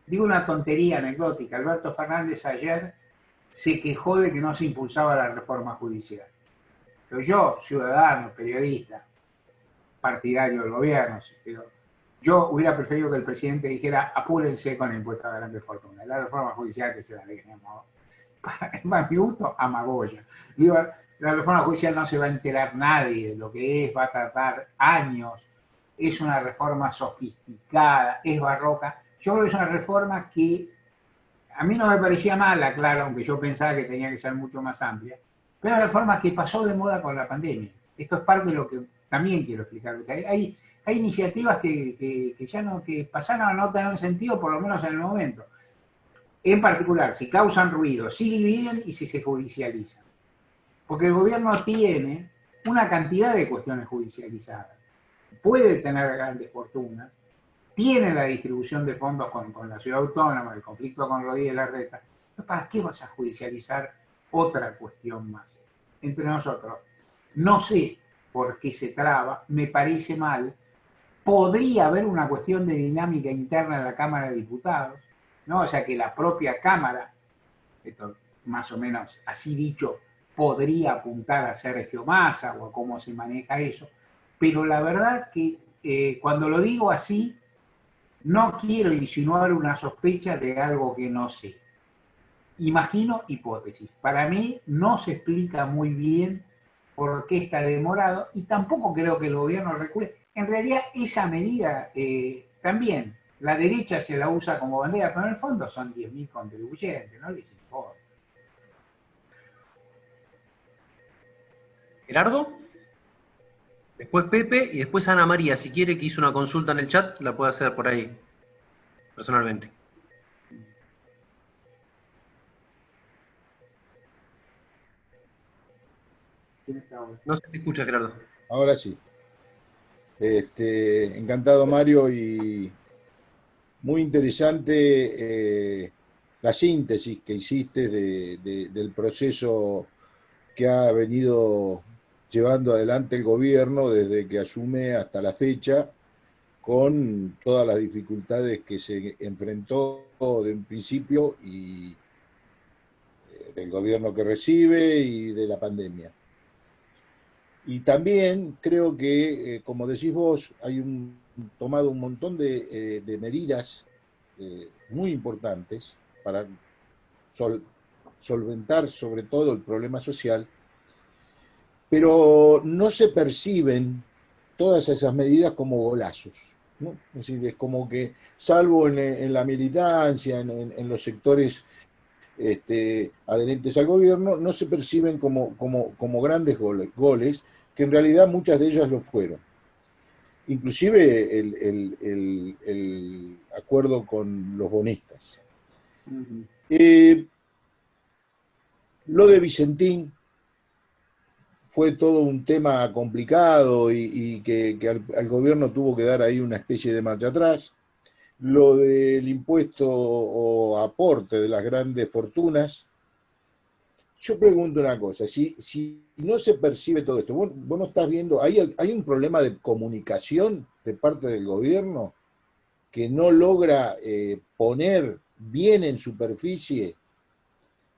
Digo una tontería anecdótica. Alberto Fernández ayer se quejó de que no se impulsaba la reforma judicial. Pero yo, ciudadano, periodista, partidario del gobierno, pero yo hubiera preferido que el presidente dijera apúrense con el impuesto a la grande fortuna. La reforma judicial que se la dejemos. Para mi gusto, amagoya. Digo, la reforma judicial no se va a enterar nadie de lo que es, va a tardar años, es una reforma sofisticada, es barroca. Yo creo que es una reforma que a mí no me parecía mala, claro, aunque yo pensaba que tenía que ser mucho más amplia, pero es una reforma que pasó de moda con la pandemia. Esto es parte de lo que también quiero explicar. Hay iniciativas que ya no, que pasaron a no tener sentido, por lo menos en el momento. En particular, si causan ruido, si dividen y si se judicializan. Porque el gobierno tiene una cantidad de cuestiones judicializadas. Puede tener grandes fortunas, tiene la distribución de fondos con la ciudad autónoma, el conflicto con Rodríguez Larreta. ¿Para qué vas a judicializar otra cuestión más? Entre nosotros, no sé por qué se traba, me parece mal. Podría haber una cuestión de dinámica interna en la Cámara de Diputados, ¿no? O sea, que la propia Cámara, esto más o menos así dicho, podría apuntar a Sergio Massa o a cómo se maneja eso, pero la verdad que cuando lo digo así, no quiero insinuar una sospecha de algo que no sé. Imagino hipótesis. Para mí no se explica muy bien por qué está demorado y tampoco creo que el gobierno recule. En realidad esa medida también, la derecha se la usa como bandera, pero en el fondo son 10.000 contribuyentes, no les importa. Gerardo, después Pepe y después Ana María. Si quiere que hizo una consulta en el chat, la puede hacer por ahí, personalmente. No se te escucha, Gerardo. Ahora sí. Encantado, Mario, y muy interesante la síntesis que hiciste del proceso que ha venido llevando adelante el gobierno desde que asume hasta la fecha, con todas las dificultades que se enfrentó de un principio y del gobierno que recibe y de la pandemia. Y también creo que, como decís vos, hay tomado un montón de medidas muy importantes para solventar sobre todo el problema social, pero no se perciben todas esas medidas como golazos, ¿no? Es decir, es como que, salvo en la militancia, en los sectores adherentes al gobierno, no se perciben como grandes goles, que en realidad muchas de ellas lo fueron. Inclusive el acuerdo con los bonistas. Lo de Vicentín fue todo un tema complicado y que al gobierno tuvo que dar ahí una especie de marcha atrás. Lo del impuesto o aporte de las grandes fortunas. Yo pregunto una cosa, si no se percibe todo esto, vos no estás viendo, ¿hay un problema de comunicación de parte del gobierno que no logra poner bien en superficie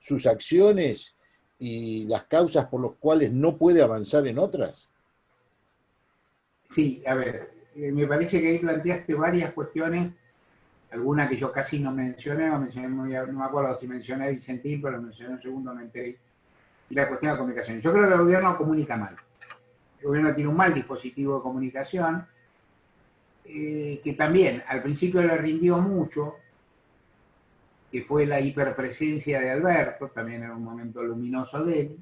sus acciones y las causas por las cuales no puede avanzar en otras? Sí, a ver, me parece que ahí planteaste varias cuestiones, alguna que yo casi no mencioné, o mencioné no me acuerdo si mencioné a Vicentín, pero mencioné un segundo, me enteré. Y la cuestión de comunicación. Yo creo que el gobierno comunica mal. El gobierno tiene un mal dispositivo de comunicación, que también al principio le rindió mucho, que fue la hiperpresencia de Alberto, también era un momento luminoso de él,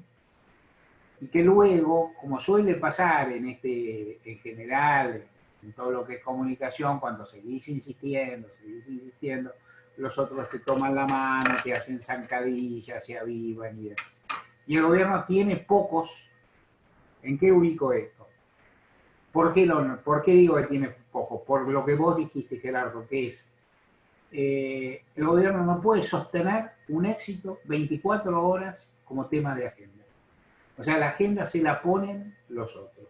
y que luego, como suele pasar en general, en todo lo que es comunicación, cuando seguís insistiendo, los otros te toman la mano, te hacen zancadillas, se avivan y demás. Y el gobierno tiene pocos. ¿En qué ubico esto? ¿Por qué digo que tiene pocos? Por lo que vos dijiste, Gerardo, que es el gobierno no puede sostener un éxito 24 horas como tema de agenda. O sea, la agenda se la ponen los otros,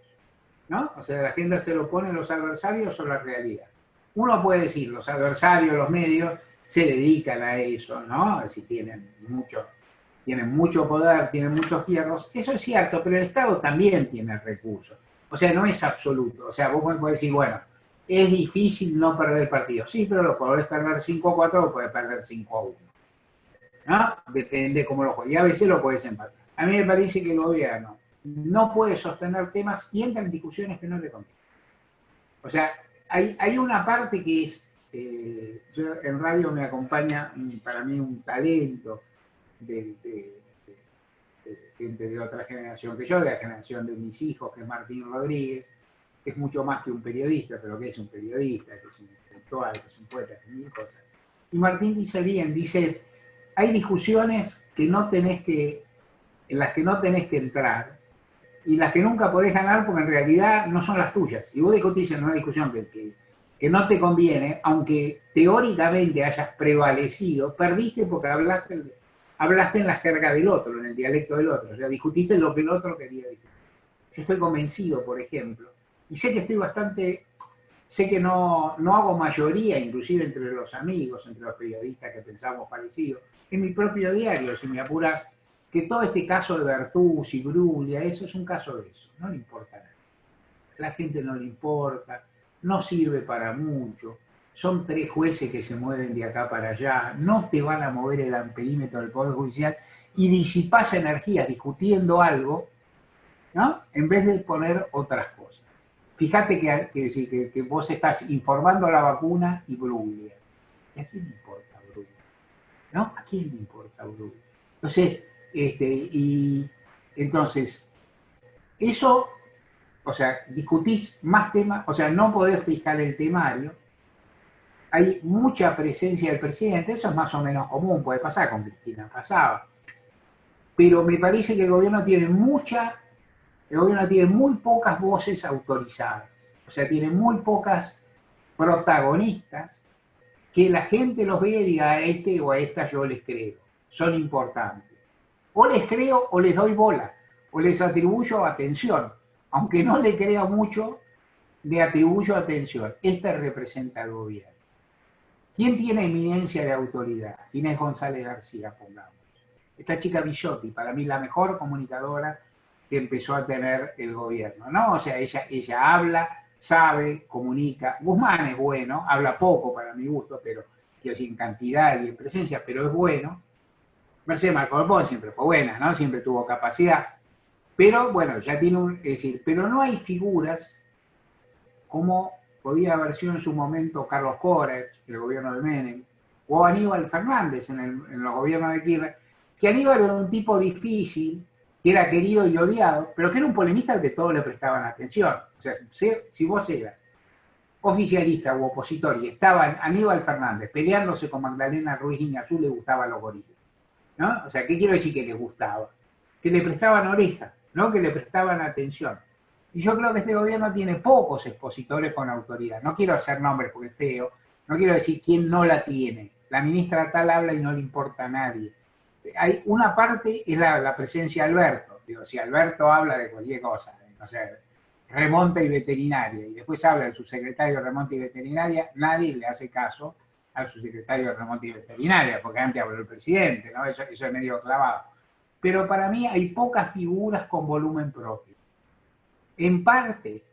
¿no? O sea, la agenda se lo ponen los adversarios o la realidad. Uno puede decir, los adversarios, los medios, se dedican a eso, ¿no? Es decir, tienen mucho poder, tienen muchos fierros. Eso es cierto, pero el Estado también tiene recursos. O sea, no es absoluto. O sea, vos podés decir, bueno, es difícil no perder el partido. Sí, pero lo podés perder 5-4 o podés perder 5-1. ¿No? Depende de cómo lo juegues. Y a veces lo podés empatar. A mí me parece que el gobierno no puede sostener temas y entra en discusiones que no le convienen. O sea, hay una parte que es, yo en radio me acompaña para mí un talento de gente de otra generación que yo, de la generación de mis hijos, que es Martín Rodríguez, que es mucho más que un periodista, pero que es un periodista, que es un intelectual, que es un poeta, que es mil cosas. Y Martín dice bien, dice, hay discusiones en las que no tenés que entrar, y las que nunca podés ganar porque en realidad no son las tuyas. Y vos discutís en una discusión que no te conviene, aunque teóricamente hayas prevalecido, perdiste porque hablaste en la jerga del otro, en el dialecto del otro. O sea, discutiste lo que el otro quería discutir. Yo estoy convencido, por ejemplo, y sé que no hago mayoría, inclusive entre los amigos, entre los periodistas que pensamos parecido, en mi propio diario, si me apuras, que todo este caso de Bertuzzi, Bruglia, eso es un caso de eso, no le importa nada. A la gente no le importa, no sirve para mucho, son 3 jueces que se mueven de acá para allá, no te van a mover el amperímetro del Poder Judicial y disipás energía discutiendo algo, ¿no? En vez de poner otras cosas. Fíjate que vos estás informando a la vacuna y Bruglia. ¿Y a quién le importa Bruglia? ¿No? ¿A quién le importa Bruglia? Entonces, eso, o sea, discutís más temas, o sea, no podés fijar el temario. Hay mucha presencia del presidente, eso es más o menos común, puede pasar, con Cristina pasaba. Pero me parece que el gobierno tiene muy pocas voces autorizadas, o sea, tiene muy pocas protagonistas que la gente los vea y diga a este o a esta yo les creo, son importantes. O les creo o les doy bola, o les atribuyo atención. Aunque no le crea mucho, le atribuyo atención. Esta representa al gobierno. ¿Quién tiene eminencia de autoridad? Inés González García, pongamos. Esta chica Bisotti, para mí la mejor comunicadora que empezó a tener el gobierno, ¿no? O sea, ella habla, sabe, comunica. Guzmán es bueno, habla poco para mi gusto, pero quiero decir, en cantidad y en presencia, pero es bueno. Mercedes Marcopolo siempre fue buena, ¿no? Siempre tuvo capacidad. Pero, bueno, ya tiene es decir, pero no hay figuras como podía haber sido en su momento Carlos Corech, el gobierno de Menem, o Aníbal Fernández en los gobiernos de Kirchner, que Aníbal era un tipo difícil, que era querido y odiado, pero que era un polemista al que todos le prestaban atención. O sea, si vos eras oficialista u opositor y estaba Aníbal Fernández peleándose con Magdalena Ruiz Guiñazú, le gustaban los gorilas. ¿no? O sea, ¿qué quiero decir que les gustaba? Que le prestaban oreja, no que le prestaban atención. Y yo creo que este gobierno tiene pocos expositores con autoridad. No quiero hacer nombres porque es feo, no quiero decir quién no la tiene. La ministra tal habla y no le importa a nadie. Hay una parte, es la presencia de Alberto. Digo, si Alberto habla de cualquier cosa, no sé, remonta y veterinaria, y después habla del subsecretario de remonta y veterinaria, nadie le hace caso al subsecretario de remonta y veterinaria, porque antes habló el presidente, ¿no? Eso es medio clavado. Pero para mí hay pocas figuras con volumen propio. En parte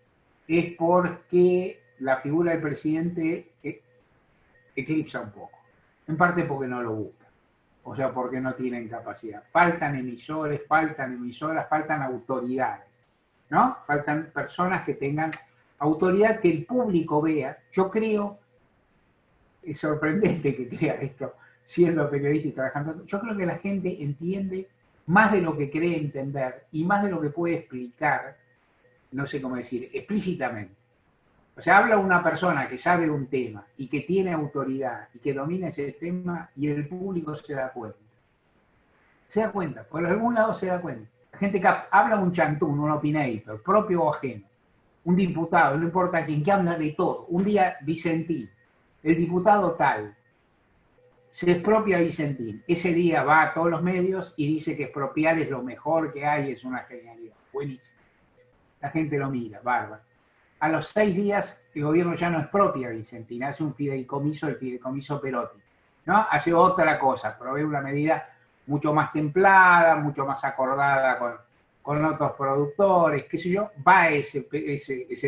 es porque la figura del presidente eclipsa un poco. En parte porque no lo busca. O sea, porque no tienen capacidad. Faltan emisores, faltan emisoras, faltan autoridades, ¿no? Faltan personas que tengan autoridad, que el público vea. Yo creo, es sorprendente que crea esto, siendo periodista y trabajando, yo creo que la gente entiende más de lo que cree entender y más de lo que puede explicar, no sé cómo decir, explícitamente. O sea, habla una persona que sabe un tema y que tiene autoridad y que domina ese tema y el público se da cuenta. Se da cuenta, por algún lado se da cuenta. La gente que habla un chantún, un opinator, propio o ajeno, un diputado, no importa quién, que habla de todo. Un día Vicentín, el diputado tal, se expropia Vicentín. Ese día va a todos los medios y dice que expropiar es lo mejor que hay, es una genialidad. Buenísimo. La gente lo mira, bárbaro. A los 6 días el gobierno ya no expropia Vicentín, hace un fideicomiso, el fideicomiso Perotti, ¿no? Hace otra cosa, provee una medida mucho más templada, mucho más acordada con otros productores, qué sé yo, va ese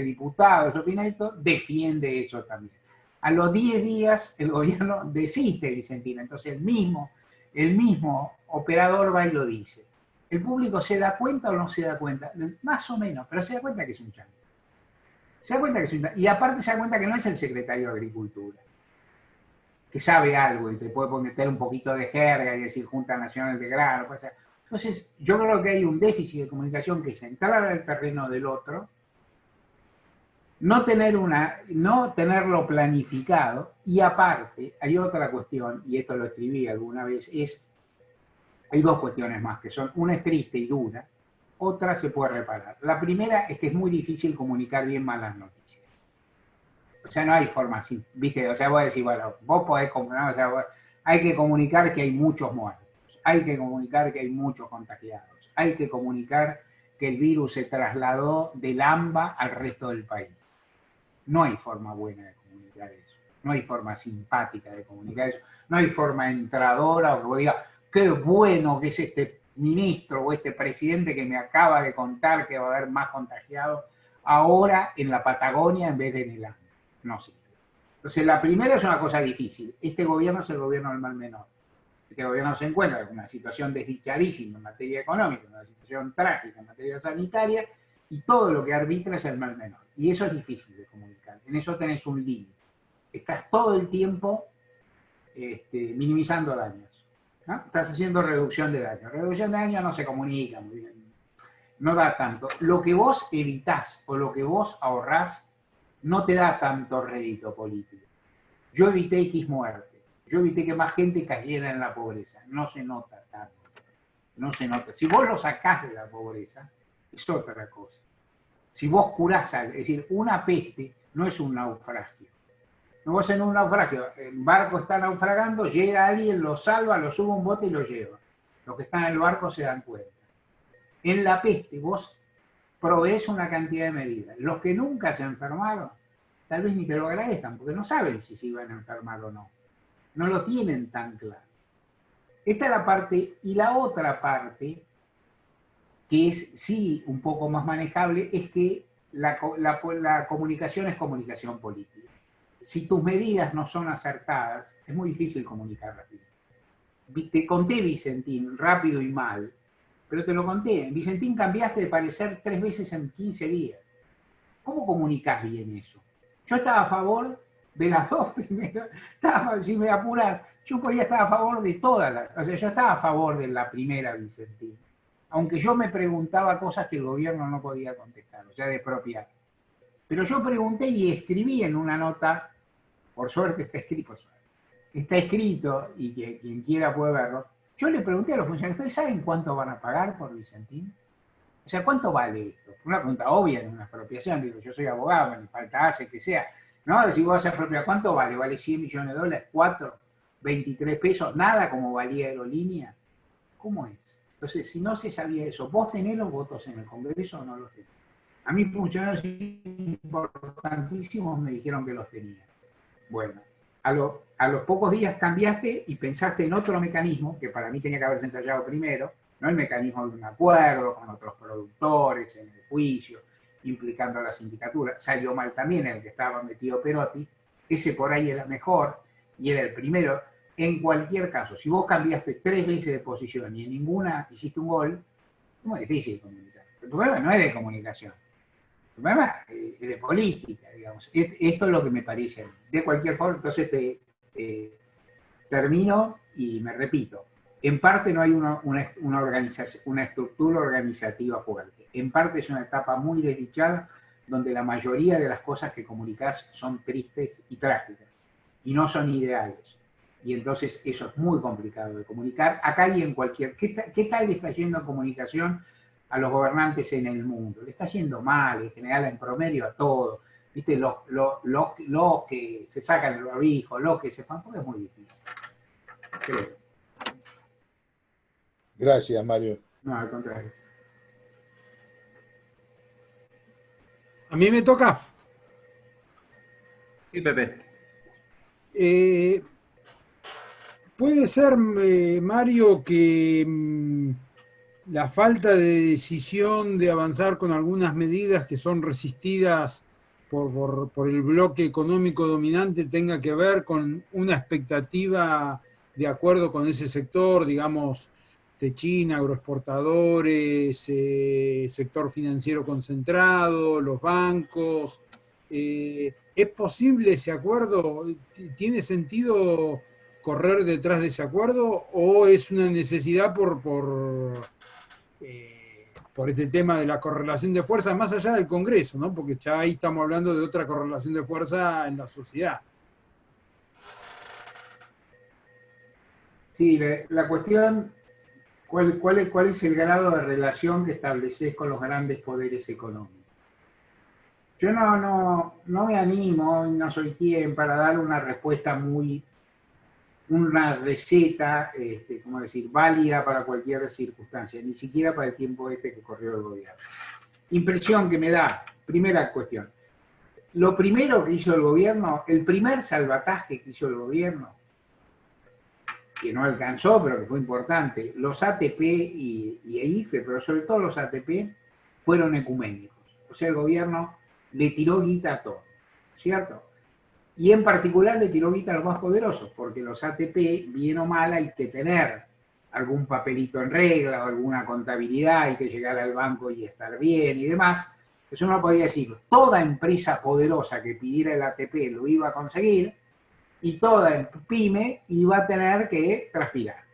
diputado, ese opinadito, defiende eso también. A los 10 días el gobierno desiste de Vicentín, entonces el mismo operador va y lo dice. ¿El público se da cuenta o no se da cuenta? Más o menos, pero se da cuenta que es un chango. Se da cuenta que es un chango. Y aparte se da cuenta que no es el secretario de Agricultura, que sabe algo y te puede meter un poquito de jerga y decir Junta Nacional de Grano. Pues, entonces, yo creo que hay un déficit de comunicación que es entrar al terreno del otro, no tenerlo planificado, y aparte, hay otra cuestión, y esto lo escribí alguna vez, hay dos cuestiones más, que son, una es triste y dura, otra se puede reparar. La primera es que es muy difícil comunicar bien malas noticias. O sea, no hay forma así, ¿viste? O sea, vos decís, bueno, vos podés comunicar, o sea, hay que comunicar que hay muchos muertos, hay que comunicar que hay muchos contagiados, hay que comunicar que el virus se trasladó del AMBA al resto del país. No hay forma buena de comunicar eso, no hay forma simpática de comunicar eso, no hay forma entradora o que vos digas, qué bueno que es este ministro o este presidente que me acaba de contar que va a haber más contagiados ahora en la Patagonia en vez de en el AMBA. No sé. Entonces, la primera es una cosa difícil. Este gobierno es el gobierno del mal menor. Este gobierno se encuentra en una situación desdichadísima en materia económica, en una situación trágica en materia sanitaria, y todo lo que arbitra es el mal menor. Y eso es difícil de comunicar. En eso tenés un límite. Estás todo el tiempo minimizando daños, ¿no? Estás haciendo reducción de daños. Reducción de daños no se comunica muy bien. No da tanto. Lo que vos evitás o lo que vos ahorrás no te da tanto rédito político. Yo evité X muerte. Yo evité que más gente cayera en la pobreza. No se nota tanto. No se nota. Si vos lo sacás de la pobreza, es otra cosa. Si vos curás algo, es decir, una peste no es un naufragio. No, vos en un naufragio, el barco está naufragando, llega alguien, lo salva, lo sube a un bote y lo lleva. Los que están en el barco se dan cuenta. En la peste vos provees una cantidad de medidas. Los que nunca se enfermaron, tal vez ni te lo agradezcan, porque no saben si se iban a enfermar o no. No lo tienen tan claro. Esta es la parte, y la otra parte, que es sí un poco más manejable, es que la comunicación es comunicación política. Si tus medidas no son acertadas, es muy difícil comunicar rápido. Te conté, Vicentín, rápido y mal, pero te lo conté. Vicentín, cambiaste de parecer 3 veces en 15 días. ¿Cómo comunicás bien eso? Yo estaba a favor de las dos primeras, si me apuras, yo podía estar a favor de todas las, o sea, yo estaba a favor de la primera Vicentín, aunque yo me preguntaba cosas que el gobierno no podía contestar, o sea, de expropiar. Pero yo pregunté y escribí en una nota, por suerte está escrito, y quien quiera puede verlo, Yo le pregunté a los funcionarios, ¿ustedes saben cuánto van a pagar por Vicentín? O sea, ¿cuánto vale esto? Una pregunta obvia en una expropiación. Digo, yo soy abogado, me falta hace que sea. No, si vos vas a expropiar, ¿cuánto vale? ¿Vale 100 millones de dólares? ¿4? ¿23 pesos? ¿Nada como valía Aerolínea? ¿Cómo es? Entonces, si no se sabía eso, ¿vos tenés los votos en el Congreso o no los tenés? A mí funcionarios importantísimos me dijeron que los tenía. Bueno, a los pocos días cambiaste y pensaste en otro mecanismo, que para mí tenía que haberse ensayado primero, no el mecanismo de un acuerdo con otros productores en el juicio, implicando a la sindicatura. Salió mal también el que estaba metido Perotti, ese por ahí era mejor y era el primero. En cualquier caso, si vos cambiaste 3 veces de posición y en ninguna hiciste un gol, es muy difícil comunicar. El problema no es de comunicación, el problema es de política, digamos. Esto es lo que me parece. De cualquier forma, entonces termino y me repito. En parte no hay una estructura organizativa fuerte. En parte es una etapa muy desdichada donde la mayoría de las cosas que comunicás son tristes y trágicas y no son ideales. Y entonces eso es muy complicado de comunicar acá y en cualquier... ¿Qué tal le está yendo en comunicación a los gobernantes en el mundo? Le está yendo mal, en general, en promedio, a todo. ¿Viste? Lo que se sacan el barbijo, lo que se van, porque es muy difícil. Creo. Gracias, Mario. No, al contrario. ¿A mí me toca? Sí, Pepe. Puede ser, Mario, que la falta de decisión de avanzar con algunas medidas que son resistidas por el bloque económico dominante tenga que ver con una expectativa de acuerdo con ese sector, digamos, de China, agroexportadores, sector financiero concentrado, los bancos. ¿Es posible ese acuerdo? ¿Tiene sentido correr detrás de ese acuerdo o es una necesidad por este tema de la correlación de fuerzas más allá del Congreso, ¿no? Porque ya ahí estamos hablando de otra correlación de fuerza en la sociedad? Sí, la cuestión, ¿cuál es el grado de relación que estableces con los grandes poderes económicos? Yo no me animo, no soy quien para dar una respuesta una receta, ¿cómo decir?, válida para cualquier circunstancia, ni siquiera para el tiempo que corrió el gobierno. Impresión que me da, primera cuestión, lo primero que hizo el gobierno, el primer salvataje que hizo el gobierno, que no alcanzó, pero que fue importante, los ATP y EIFE, pero sobre todo los ATP, fueron ecuménicos. O sea, el gobierno le tiró guita a todo, ¿cierto? Y en particular le tiró guita a los más poderosos, porque los ATP, bien o mal, hay que tener algún papelito en regla o alguna contabilidad, hay que llegar al banco y estar bien y demás. Entonces uno podía decir, toda empresa poderosa que pidiera el ATP lo iba a conseguir y toda pyme iba a tener que transpirar.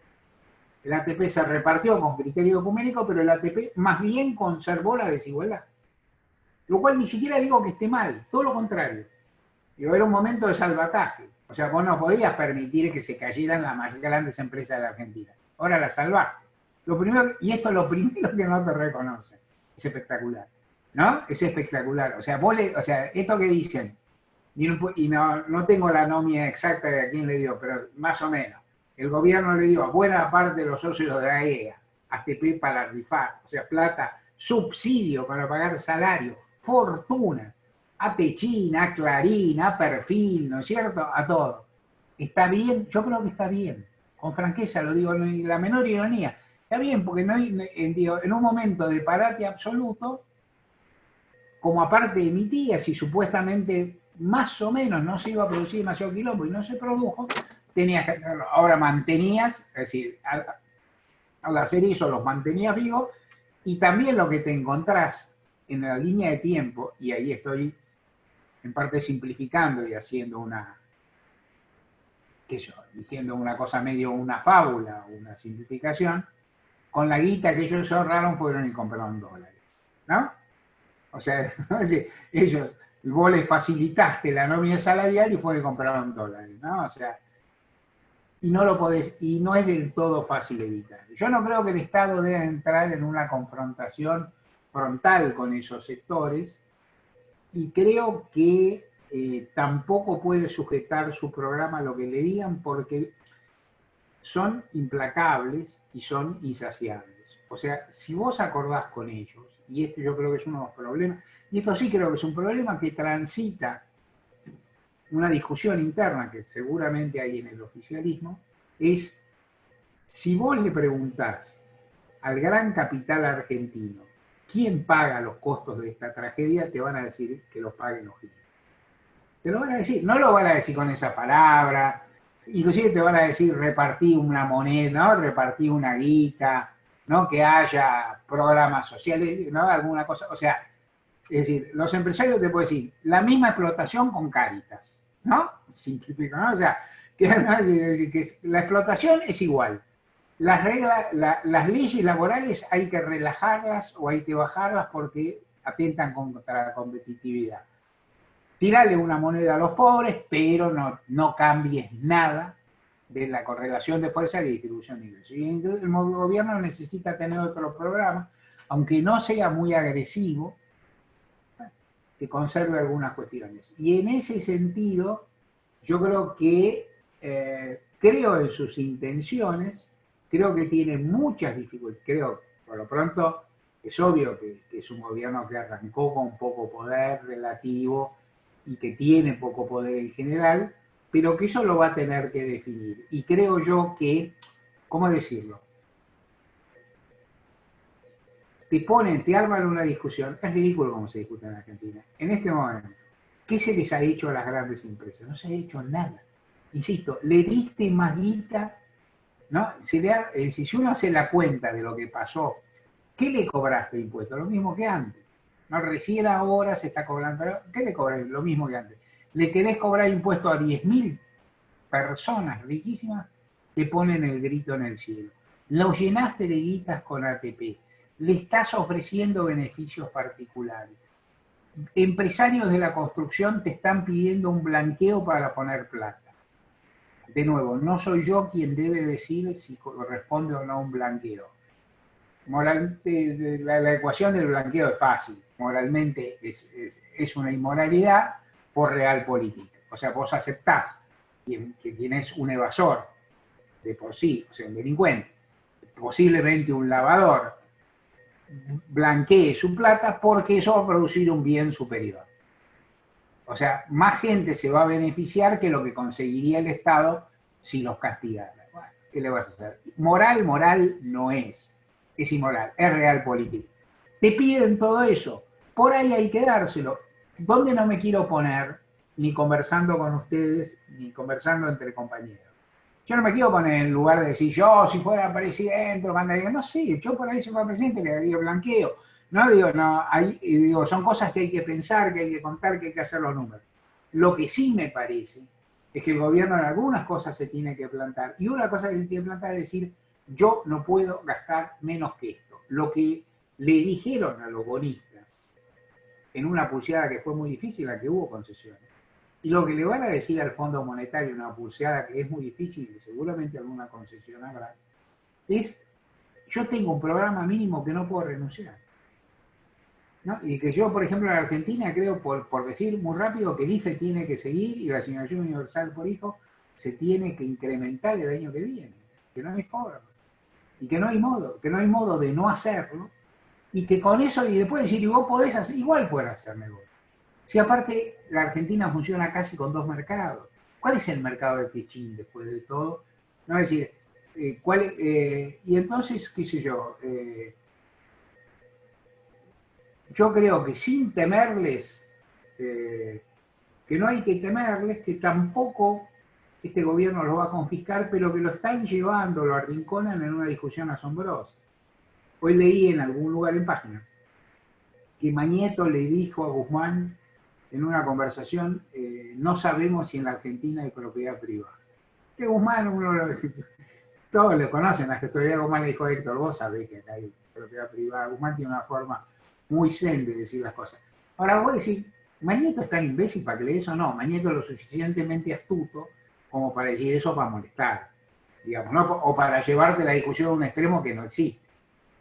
El ATP se repartió con criterio ecuménico, pero el ATP más bien conservó la desigualdad. Lo cual ni siquiera digo que esté mal, todo lo contrario. Digo, era un momento de salvataje. O sea, vos no podías permitir que se cayeran las más grandes empresas de la Argentina. Ahora las salvaste. Y esto es lo primero que no te reconoce. Es espectacular. ¿No? Es espectacular. O sea, esto que dicen, y no tengo la nómina exacta de a quién le dio, pero más o menos. El gobierno le dio a buena parte de los socios de AEA, ATP para rifar, o sea, plata, subsidio para pagar salario, fortuna, a Techina, a Clarín, a Perfil, ¿no es cierto? A todo. ¿Está bien? Yo creo que está bien. Con franqueza lo digo, ni la menor ironía. Está bien, porque en un momento de parate absoluto, como aparte emitías y supuestamente más o menos no se iba a producir demasiado quilombo y no se produjo, tenías que hacerlo. Ahora mantenías, es decir, al hacer eso los mantenías vivos, y también lo que te encontrás en la línea de tiempo, y ahí estoy en parte simplificando y haciendo diciendo una cosa medio una fábula, una simplificación, con la guita que ellos ahorraron fueron y compraron dólares, ¿no? O sea, vos les facilitaste la nómina salarial y fueron y compraron dólares, ¿no? O sea, y no lo podés, y no es del todo fácil evitar. Yo no creo que el Estado deba entrar en una confrontación frontal con esos sectores, y creo que tampoco puede sujetar su programa a lo que le digan, porque son implacables y son insaciables. O sea, si vos acordás con ellos, y esto yo creo que es uno de los problemas, y esto sí creo que es un problema que transita una discusión interna que seguramente hay en el oficialismo, es si vos le preguntás al gran capital argentino quién paga los costos de esta tragedia, te van a decir que los paguen los giles. Te lo van a decir, no lo van a decir con esa palabra, inclusive te van a decir repartí una moneda, ¿no? Repartí una guita, ¿no? Que haya programas sociales, ¿no? Alguna cosa, o sea, es decir, los empresarios te pueden decir la misma explotación con Cáritas, ¿no? Simplifico, ¿no? O sea, que la explotación es igual. Las reglas, las leyes laborales hay que relajarlas o hay que bajarlas porque atentan contra la competitividad. Tirale una moneda a los pobres, pero no cambies nada de la correlación de fuerza y de distribución de ingresos. Y el gobierno necesita tener otro programa, aunque no sea muy agresivo, que conserve algunas cuestiones. Y en ese sentido, yo creo que creo en sus intenciones, creo que tiene muchas dificultades, creo, por lo pronto, es obvio que es un gobierno que arrancó con poco poder relativo y que tiene poco poder en general, pero que eso lo va a tener que definir. Y creo yo que, ¿cómo decirlo? Te arman una discusión, es ridículo como se discute en Argentina. En este momento, ¿qué se les ha hecho a las grandes empresas? No se ha hecho nada. Insisto, le diste más guita, ¿no? Si uno hace la cuenta de lo que pasó, ¿qué le cobraste de impuestos? Lo mismo que antes. No, recién ahora se está cobrando, pero ¿qué le cobré? Lo mismo que antes. Le querés cobrar impuestos a 10.000 personas riquísimas, te ponen el grito en el cielo. Lo llenaste de guitas con ATP. Le estás ofreciendo beneficios particulares. Empresarios de la construcción te están pidiendo un blanqueo para poner plata. De nuevo, no soy yo quien debe decir si corresponde o no un blanqueo. Moralmente, la ecuación del blanqueo es fácil. Moralmente es una inmoralidad por realpolitik. O sea, vos aceptás que quien es un evasor de por sí, o sea, un delincuente, posiblemente un lavador, blanquee su plata porque eso va a producir un bien superior. O sea, más gente se va a beneficiar que lo que conseguiría el Estado si los castigara. Bueno, ¿qué le vas a hacer? Moral no es inmoral, es realpolitik. Te piden todo eso, por ahí hay que dárselo. ¿Dónde no me quiero poner, ni conversando con ustedes, ni conversando entre compañeros? Yo no me quiero poner en lugar de decir, yo si fuera presidente, no sé, yo por ahí si fuera presidente le daría blanqueo. No, digo, son cosas que hay que pensar, que hay que contar, que hay que hacer los números. Lo que sí me parece es que el gobierno en algunas cosas se tiene que plantar. Y una cosa que se tiene que plantar es decir, yo no puedo gastar menos que esto. Lo que le dijeron a los bonistas en una pulseada que fue muy difícil, la que hubo concesiones, y lo que le van a decir al Fondo Monetario, una pulseada que es muy difícil, y seguramente alguna concesión habrá, es, yo tengo un programa mínimo que no puedo renunciar. ¿No? Y que yo, por ejemplo, en Argentina creo, por decir muy rápido, que el IFE tiene que seguir y la asignación universal por hijo se tiene que incrementar el año que viene, que no hay forma, y que no hay modo de no hacerlo, y que con eso, y después decir, y vos podés hacer, igual podés hacer negocio. Si aparte la Argentina funciona casi con dos mercados, ¿cuál es el mercado de Techín después de todo? No, es decir, y entonces, qué sé yo, yo creo que sin temerles, que no hay que temerles, que tampoco este gobierno lo va a confiscar, pero que lo están llevando, lo arrinconan en una discusión asombrosa. Hoy leí en algún lugar en página que Mañeto le dijo a Guzmán en una conversación, no sabemos si en la Argentina hay propiedad privada. Que Guzmán, todos lo conocen, la gestoría de Guzmán le dijo a Héctor, vos sabés que hay propiedad privada. Guzmán tiene una forma muy zen de decir las cosas. Ahora vos decís, ¿Mañeto es tan imbécil para que le dé eso? No, Mañeto es lo suficientemente astuto como para decir eso para molestar. digamos, ¿no? O para llevarte la discusión a un extremo que no existe.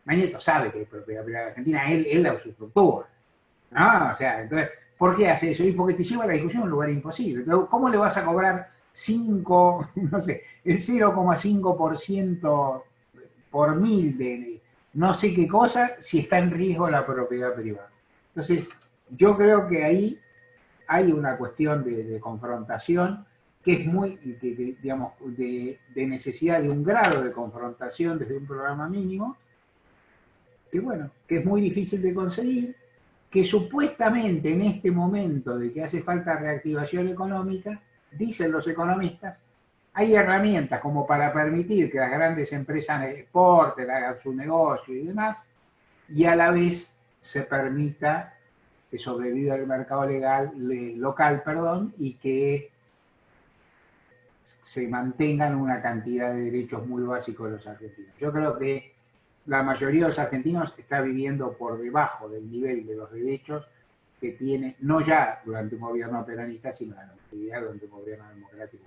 Mañeto sabe que es propiedad privada de Argentina, él la usufructúa, ¿no? O sea, entonces, ¿por qué hace eso? Y porque te lleva la discusión a un lugar imposible. Entonces, ¿cómo le vas a cobrar 5, no sé, el 0,5% por mil de no sé qué cosa si está en riesgo la propiedad privada? Entonces, yo creo que ahí hay una cuestión de confrontación que es muy, digamos, de necesidad de un grado de confrontación desde un programa mínimo, que bueno, que es muy difícil de conseguir, que supuestamente en este momento de que hace falta reactivación económica, dicen los economistas, hay herramientas como para permitir que las grandes empresas exporten, hagan su negocio y demás, y a la vez se permita que sobreviva el mercado local, y que se mantengan una cantidad de derechos muy básicos de los argentinos. Yo creo que la mayoría de los argentinos está viviendo por debajo del nivel de los derechos que tiene, no ya durante un gobierno peronista, sino en la actividad durante un gobierno democrático.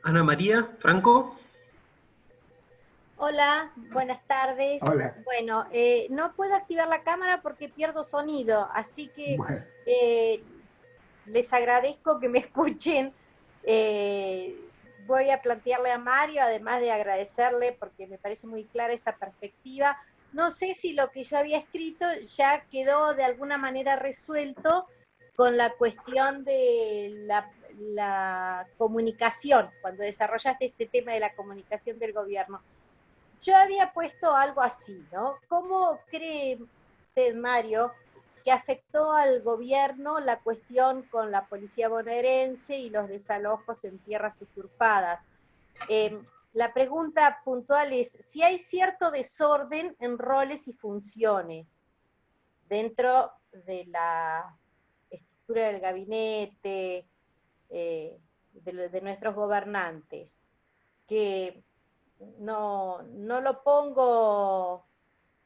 Ana María Franco. Hola, buenas tardes. Hola. Bueno, no puedo activar la cámara porque pierdo sonido, así que Bueno. Les agradezco que me escuchen. Voy a plantearle a Mario, además de agradecerle porque me parece muy clara esa perspectiva. No sé si lo que yo había escrito ya quedó de alguna manera resuelto con la cuestión de la comunicación, cuando desarrollaste este tema de la comunicación del gobierno. Yo había puesto algo así, ¿no? ¿Cómo cree usted, Mario, que afectó al gobierno la cuestión con la policía bonaerense y los desalojos en tierras usurpadas? La pregunta puntual es si hay cierto desorden en roles y funciones dentro de la estructura del gabinete, de nuestros gobernantes, que no lo pongo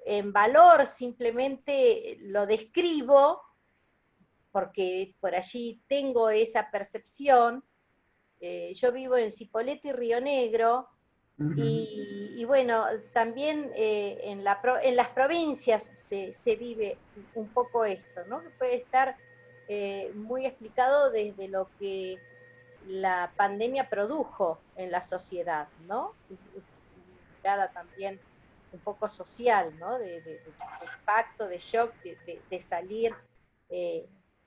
en valor, simplemente lo describo, porque por allí tengo esa percepción. Yo vivo en Cipolletti y Río Negro, y bueno, también en las provincias se vive un poco esto, ¿no? Que puede estar muy explicado desde lo que la pandemia produjo en la sociedad, ¿no? Mirada también un poco social, ¿no? De impacto, de shock, de salir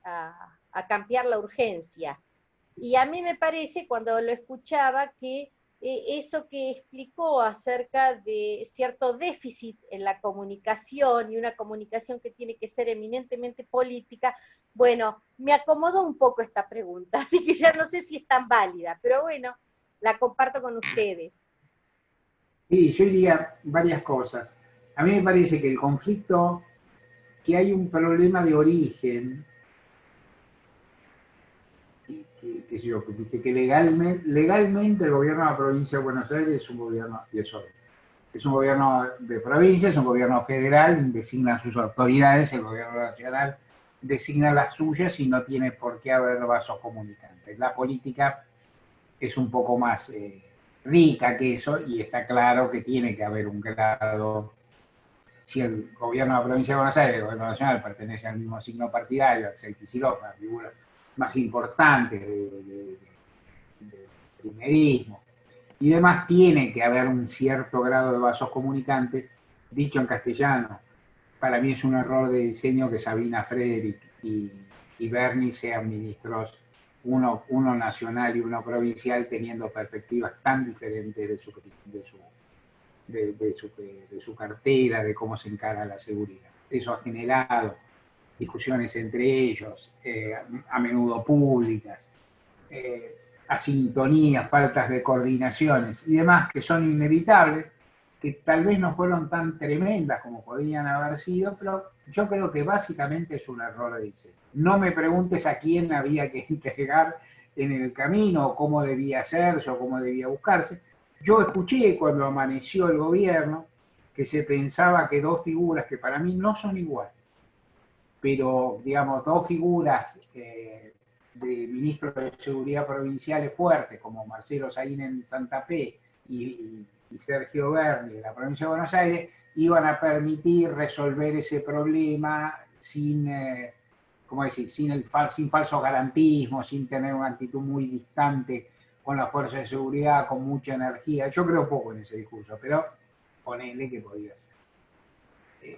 a cambiar la urgencia. Y a mí me parece, cuando lo escuchaba, que eso que explicó acerca de cierto déficit en la comunicación, y una comunicación que tiene que ser eminentemente política, bueno, me acomodó un poco esta pregunta, así que ya no sé si es tan válida, pero bueno, la comparto con ustedes. Sí, yo diría varias cosas. A mí me parece que el conflicto, que hay un problema de origen, que legalmente el gobierno de la provincia de Buenos Aires es un gobierno de desorden. Es un gobierno de provincia, es un gobierno federal, designa sus autoridades, el gobierno nacional designa las suyas y no tiene por qué haber vasos comunicantes. La política es un poco más rica que eso, y está claro que tiene que haber un grado. Si el gobierno de la provincia de Buenos Aires, el gobierno nacional, pertenece al mismo signo partidario, Axel Kicillof, la figura más importante de primerismo y demás, tiene que haber un cierto grado de vasos comunicantes. Dicho en castellano, para mí es un error de diseño que Sabina Frederick y Bernie sean ministros, uno nacional y uno provincial, teniendo perspectivas tan diferentes de su cartera, de cómo se encara la seguridad. Eso ha generado discusiones entre ellos, a menudo públicas, asintonías, faltas de coordinaciones y demás, que son inevitables, que tal vez no fueron tan tremendas como podían haber sido, pero yo creo que básicamente es un error de diseño. No me preguntes a quién había que entregar en el camino, o cómo debía hacerse, o cómo debía buscarse. Yo escuché cuando amaneció el gobierno que se pensaba que dos figuras que para mí no son iguales, pero digamos dos figuras de ministros de seguridad provinciales fuertes, como Marcelo Saín en Santa Fe y Sergio Berni de la provincia de Buenos Aires, iban a permitir resolver ese problema sin, ¿cómo decir?, sin falsos garantismos, sin tener una actitud muy distante con la fuerza de seguridad, con mucha energía. Yo creo poco en ese discurso, pero ponele que podía ser.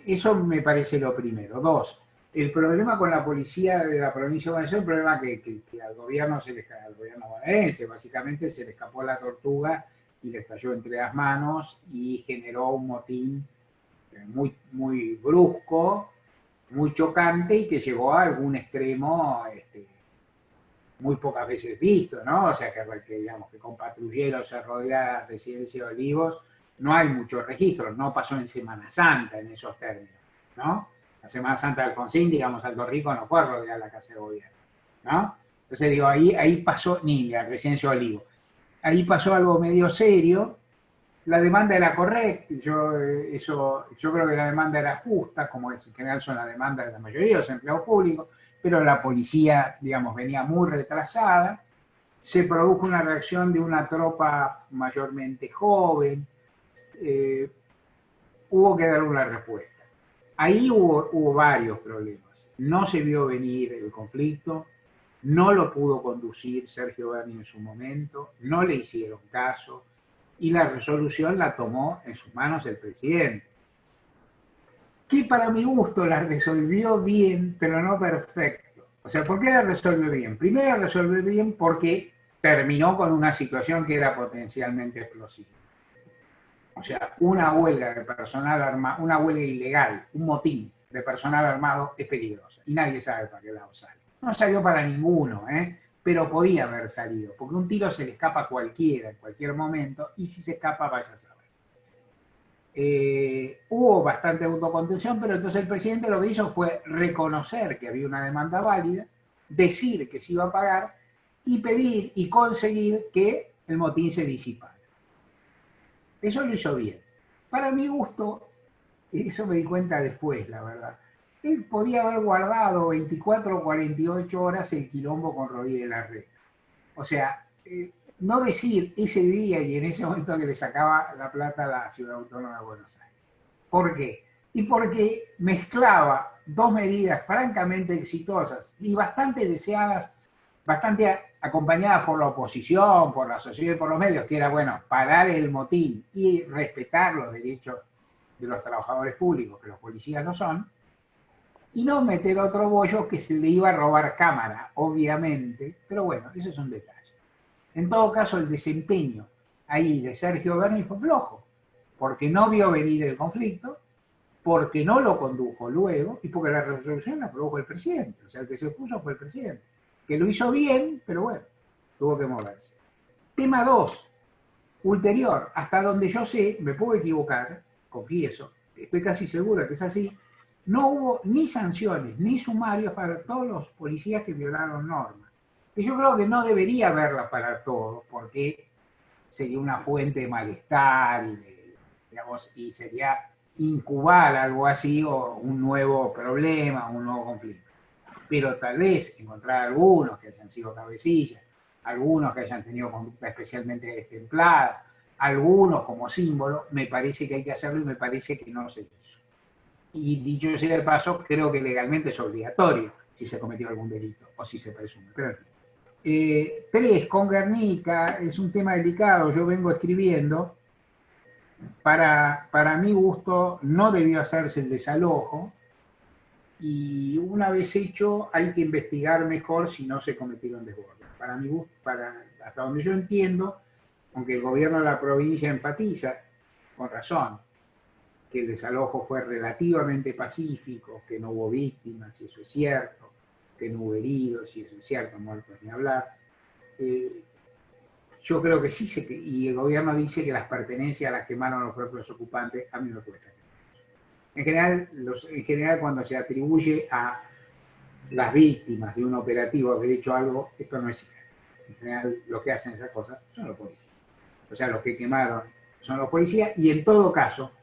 Eso me parece lo primero. Dos, el problema con la policía de la provincia de Buenos Aires es un problema que al gobierno bonaerense, básicamente se le escapó la tortuga y le estalló entre las manos y generó un motín muy, muy brusco, muy chocante y que llegó a algún extremo muy pocas veces visto, ¿no? O sea, que digamos que con patrulleros se rodea la residencia de Olivos, no hay muchos registros, no pasó en Semana Santa en esos términos, ¿no? La Semana Santa de Alfonsín, digamos, Alto Rico no fue a rodear la Casa de Gobierno, ¿no? Entonces digo, ahí pasó, ni la residencia de Olivos, ahí pasó algo medio serio. La demanda era correcta, yo creo que la demanda era justa, como en general son las demandas de la mayoría de los empleados públicos, pero la policía, digamos, venía muy retrasada, se produjo una reacción de una tropa mayormente joven, hubo que dar una respuesta. Ahí hubo varios problemas, no se vio venir el conflicto, no lo pudo conducir Sergio Berni en su momento, no le hicieron caso, y la resolución la tomó en sus manos el presidente, que para mi gusto la resolvió bien, pero no perfecto. O sea, ¿por qué la resolvió bien? Primero la resolvió bien porque terminó con una situación que era potencialmente explosiva. O sea, una huelga de personal armado, una huelga ilegal, un motín de personal armado es peligrosa, y nadie sabe para qué lado sale. No salió para ninguno, pero podía haber salido, porque un tiro se le escapa a cualquiera en cualquier momento, y si se escapa, vaya a saber. Hubo bastante autocontención, pero entonces el presidente lo que hizo fue reconocer que había una demanda válida, decir que se iba a pagar, y pedir y conseguir que el motín se disipara. Eso lo hizo bien. Para mi gusto, eso me di cuenta después, la verdad, él podía haber guardado 24 o 48 horas el quilombo con Rodríguez de Larreta. O sea, no decir ese día y en ese momento que le sacaba la plata a la Ciudad Autónoma de Buenos Aires. ¿Por qué? Y porque mezclaba dos medidas francamente exitosas y bastante deseadas, bastante acompañadas por la oposición, por la sociedad y por los medios, que era, bueno, parar el motín y respetar los derechos de los trabajadores públicos, que los policías no son, y no meter otro bollo que se le iba a robar cámara, obviamente, pero bueno, eso es un detalle. En todo caso, el desempeño ahí de Sergio Berni fue flojo, porque no vio venir el conflicto, porque no lo condujo luego, y porque la resolución la produjo el presidente. O sea, el que se opuso fue el presidente, que lo hizo bien, pero bueno, tuvo que moverse. Tema 2, ulterior, hasta donde yo sé, me puedo equivocar, confieso, estoy casi seguro de que es así, no hubo ni sanciones ni sumarios para todos los policías que violaron normas. Que yo creo que no debería haberlas para todos, porque sería una fuente de malestar y sería incubar algo así o un nuevo problema, un nuevo conflicto. Pero tal vez encontrar algunos que hayan sido cabecillas, algunos que hayan tenido conducta especialmente destemplada, algunos como símbolo, me parece que hay que hacerlo y me parece que no se hizo. Y dicho sea de paso, creo que legalmente es obligatorio si se cometió algún delito o si se presume. Pero, 3, con Guernica, es un tema delicado, yo vengo escribiendo, para mi gusto no debió hacerse el desalojo, y una vez hecho hay que investigar mejor si no se cometieron desbordes. Para mi gusto, hasta donde yo entiendo, aunque el gobierno de la provincia enfatiza, con razón, que el desalojo fue relativamente pacífico, que no hubo víctimas, y eso es cierto, que no hubo heridos, y eso es cierto, muertos ni hablar. Yo creo que sí, y el gobierno dice que las pertenencias las quemaron los propios ocupantes, a mí me cuesta. En general, cuando se atribuye a las víctimas de un operativo haber hecho algo, esto no es cierto. En general, los que hacen esas cosas son los policías. O sea, los que quemaron son los policías, y en todo caso,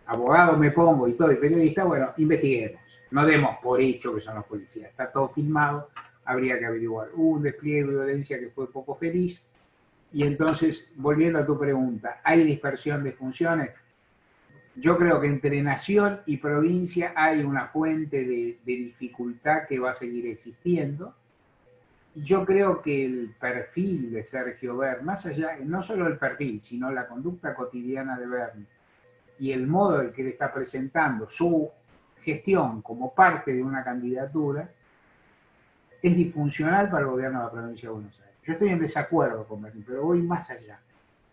abogado me pongo y todo, y periodista, bueno, investiguemos. No demos por hecho que son los policías. Está todo filmado, habría que averiguar. Hubo un despliegue de violencia que fue poco feliz, y entonces, volviendo a tu pregunta, ¿hay dispersión de funciones? Yo creo que entre nación y provincia hay una fuente de dificultad que va a seguir existiendo. Yo creo que el perfil de Sergio Berni, más allá, no solo el perfil, sino la conducta cotidiana de Berni y el modo en que él está presentando su gestión como parte de una candidatura, es disfuncional para el gobierno de la provincia de Buenos Aires. Yo estoy en desacuerdo con Berni, pero voy más allá.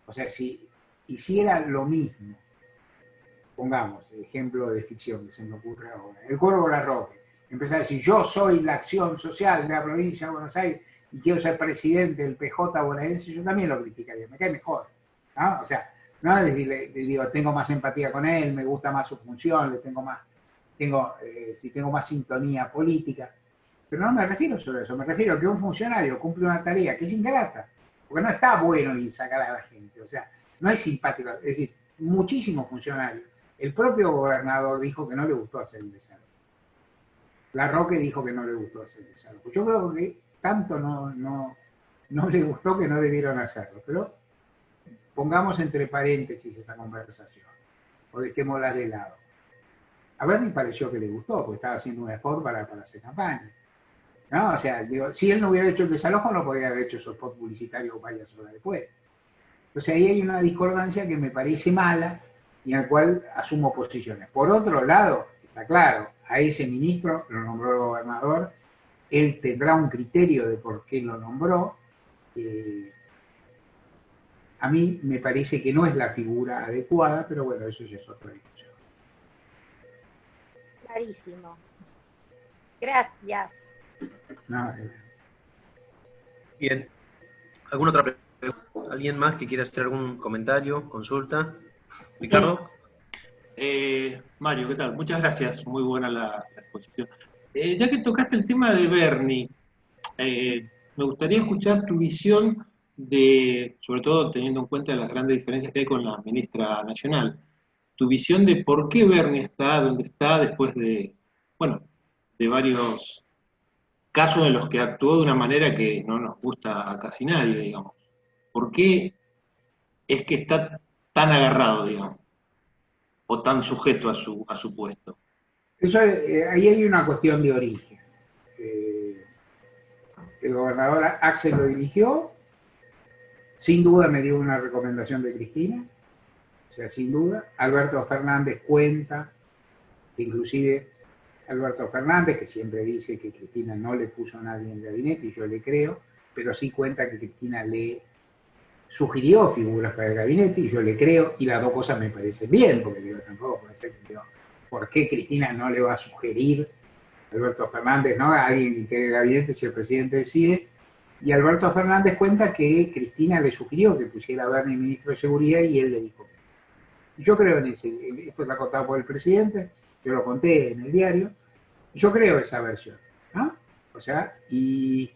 O sea, si hiciera lo mismo, pongamos, ejemplo de ficción que se me ocurre ahora, el Cuervo Larroque, empezar a decir, yo soy la acción social de la provincia de Buenos Aires y quiero ser presidente del PJ bonaerense, yo también lo criticaría, me cae mejor, ¿no? O sea, no es decir, le digo, tengo más empatía con él, me gusta más su función, tengo más sintonía política, pero no me refiero solo a eso, me refiero a que un funcionario cumple una tarea que es ingrata, porque no está bueno ir a sacar a la gente, o sea, no es simpático, es decir, muchísimos funcionarios. El propio gobernador dijo que no le gustó hacer el desalojo. Larroque dijo que no le gustó hacer el desalojo. Yo creo que tanto no le gustó que no debieron hacerlo, pero pongamos entre paréntesis esa conversación, o dejémosla de lado. A ver, me pareció que le gustó, porque estaba haciendo un spot para hacer campaña. ¿No? O sea, digo, si él no hubiera hecho el desalojo, no podría haber hecho su spot publicitario varias horas después. Entonces ahí hay una discordancia que me parece mala y en la cual asumo posiciones. Por otro lado, está claro, a ese ministro lo nombró el gobernador, él tendrá un criterio de por qué lo nombró. A mí me parece que no es la figura adecuada, pero bueno, eso ya es otra discusión. Clarísimo. Gracias. No, Bien. ¿Alguna otra pregunta? ¿Alguien más que quiera hacer algún comentario, consulta? Ricardo. Mario, ¿qué tal? Muchas gracias, muy buena la exposición. Ya que tocaste el tema de Berni, me gustaría escuchar tu visión de, sobre todo teniendo en cuenta las grandes diferencias que hay con la ministra nacional, tu visión de por qué Berni está donde está después de, bueno, de varios casos en los que actuó de una manera que no nos gusta a casi nadie, digamos. ¿Por qué es que está tan agarrado, digamos, o tan sujeto a su puesto? Eso, ahí hay una cuestión de origen. El gobernador Axel lo dirigió, sin duda me dio una recomendación de Cristina, o sea, sin duda. Alberto Fernández cuenta, inclusive Alberto Fernández, que siempre dice que Cristina no le puso a nadie en el gabinete, y yo le creo, pero sí cuenta que Cristina le sugirió figuras para el gabinete, y yo le creo, y las dos cosas me parecen bien, porque digo, tampoco puede ser que digo, ¿por qué Cristina no le va a sugerir a Alberto Fernández, ¿no?, a alguien que integre el gabinete si el presidente decide? Y Alberto Fernández cuenta que Cristina le sugirió que pusiera a Berni ministro de Seguridad y él le dijo. Yo creo en ese, esto está contado por el presidente, yo lo conté en el diario, yo creo esa versión, ¿no? O sea, y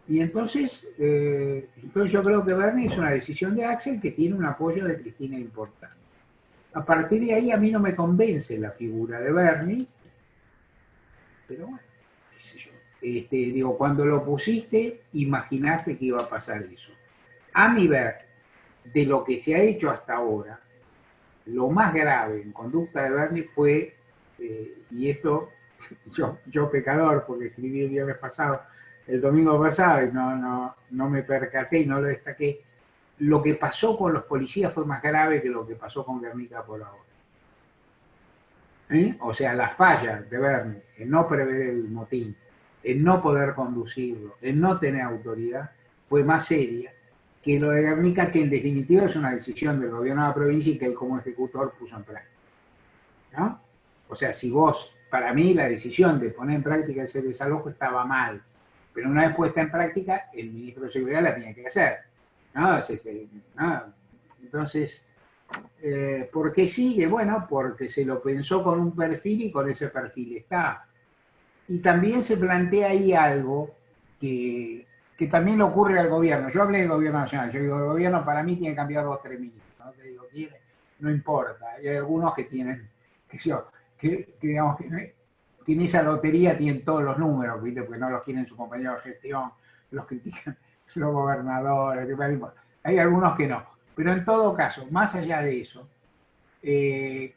entonces yo creo que Berni es una decisión de Axel que tiene un apoyo de Cristina importante. A partir de ahí a mí no me convence la figura de Berni, pero bueno, qué sé yo. Digo, cuando lo pusiste, imaginaste que iba a pasar eso. A mi ver, de lo que se ha hecho hasta ahora, lo más grave en conducta de Berni fue, y esto, yo pecador, porque escribí el viernes pasado, el domingo pasado, y no me percaté y no lo destaqué, lo que pasó con los policías fue más grave que lo que pasó con Guernica por ahora. O sea, la falla de Berni en no prever el motín, en no poder conducirlo, en no tener autoridad, fue más seria que lo de Guernica, que en definitiva es una decisión del gobierno de la provincia y que él como ejecutor puso en práctica, ¿no? O sea, si vos, para mí la decisión de poner en práctica ese desalojo estaba mal, pero una vez puesta en práctica, el ministro de Seguridad la tenía que hacer, ¿no? Entonces, ¿por qué sigue? Bueno, porque se lo pensó con un perfil y con ese perfil está. Y también se plantea ahí algo que también le ocurre al gobierno. Yo hablé del gobierno nacional, yo digo, el gobierno para mí tiene que cambiar 2 o 3 ministros, no te digo quién, no importa. Y hay algunos que tienen, que digamos que tiene esa lotería, tienen todos los números, ¿viste? Porque no los quieren su compañero de gestión, los critican los gobernadores, hay algunos que no. Pero en todo caso, más allá de eso, ¿qué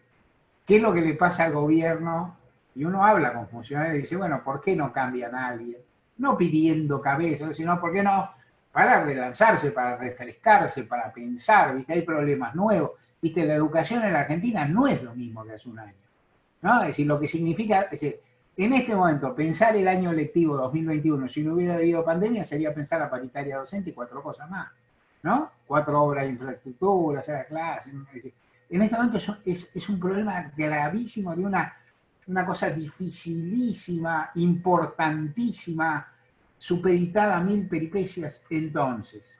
es lo que le pasa al gobierno? Y uno habla con funcionarios y dice, bueno, ¿por qué no cambia nadie? No pidiendo cabezas, sino ¿por qué no? Para relanzarse, para refrescarse, para pensar, ¿viste? Hay problemas nuevos. ¿Viste? La educación en la Argentina no es lo mismo que hace un año, ¿no? Es decir, lo que significa, es decir, en este momento, pensar el año lectivo 2021, si no hubiera habido pandemia, sería pensar la paritaria docente y 4 cosas más, ¿no? 4 obras de infraestructura, hacer la clase. En este momento es un problema gravísimo de una cosa dificilísima, importantísima, supeditada a 1000 peripecias. Entonces,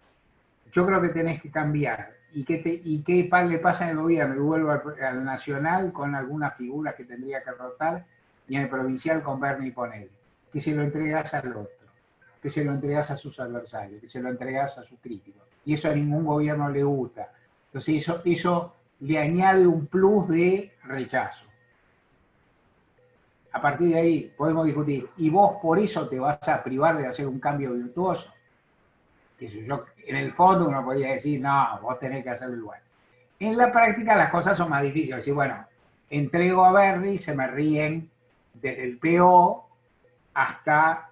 yo creo que tenés que cambiar. ¿Y qué le pasa en el gobierno? Y vuelvo al nacional con algunas figuras que tendría que rotar, y en el provincial con Bernie y Ponele. Que se lo entregás al otro, que se lo entregás a sus adversarios, que se lo entregás a sus críticos. Y eso a ningún gobierno le gusta. Entonces eso le añade un plus de rechazo. A partir de ahí podemos discutir, ¿y vos por eso te vas a privar de hacer un cambio virtuoso? Que yo, en el fondo uno podría decir, no, vos tenés que hacerlo igual. En la práctica las cosas son más difíciles. Decir, bueno, entrego a Bernie, se me ríen desde el PO hasta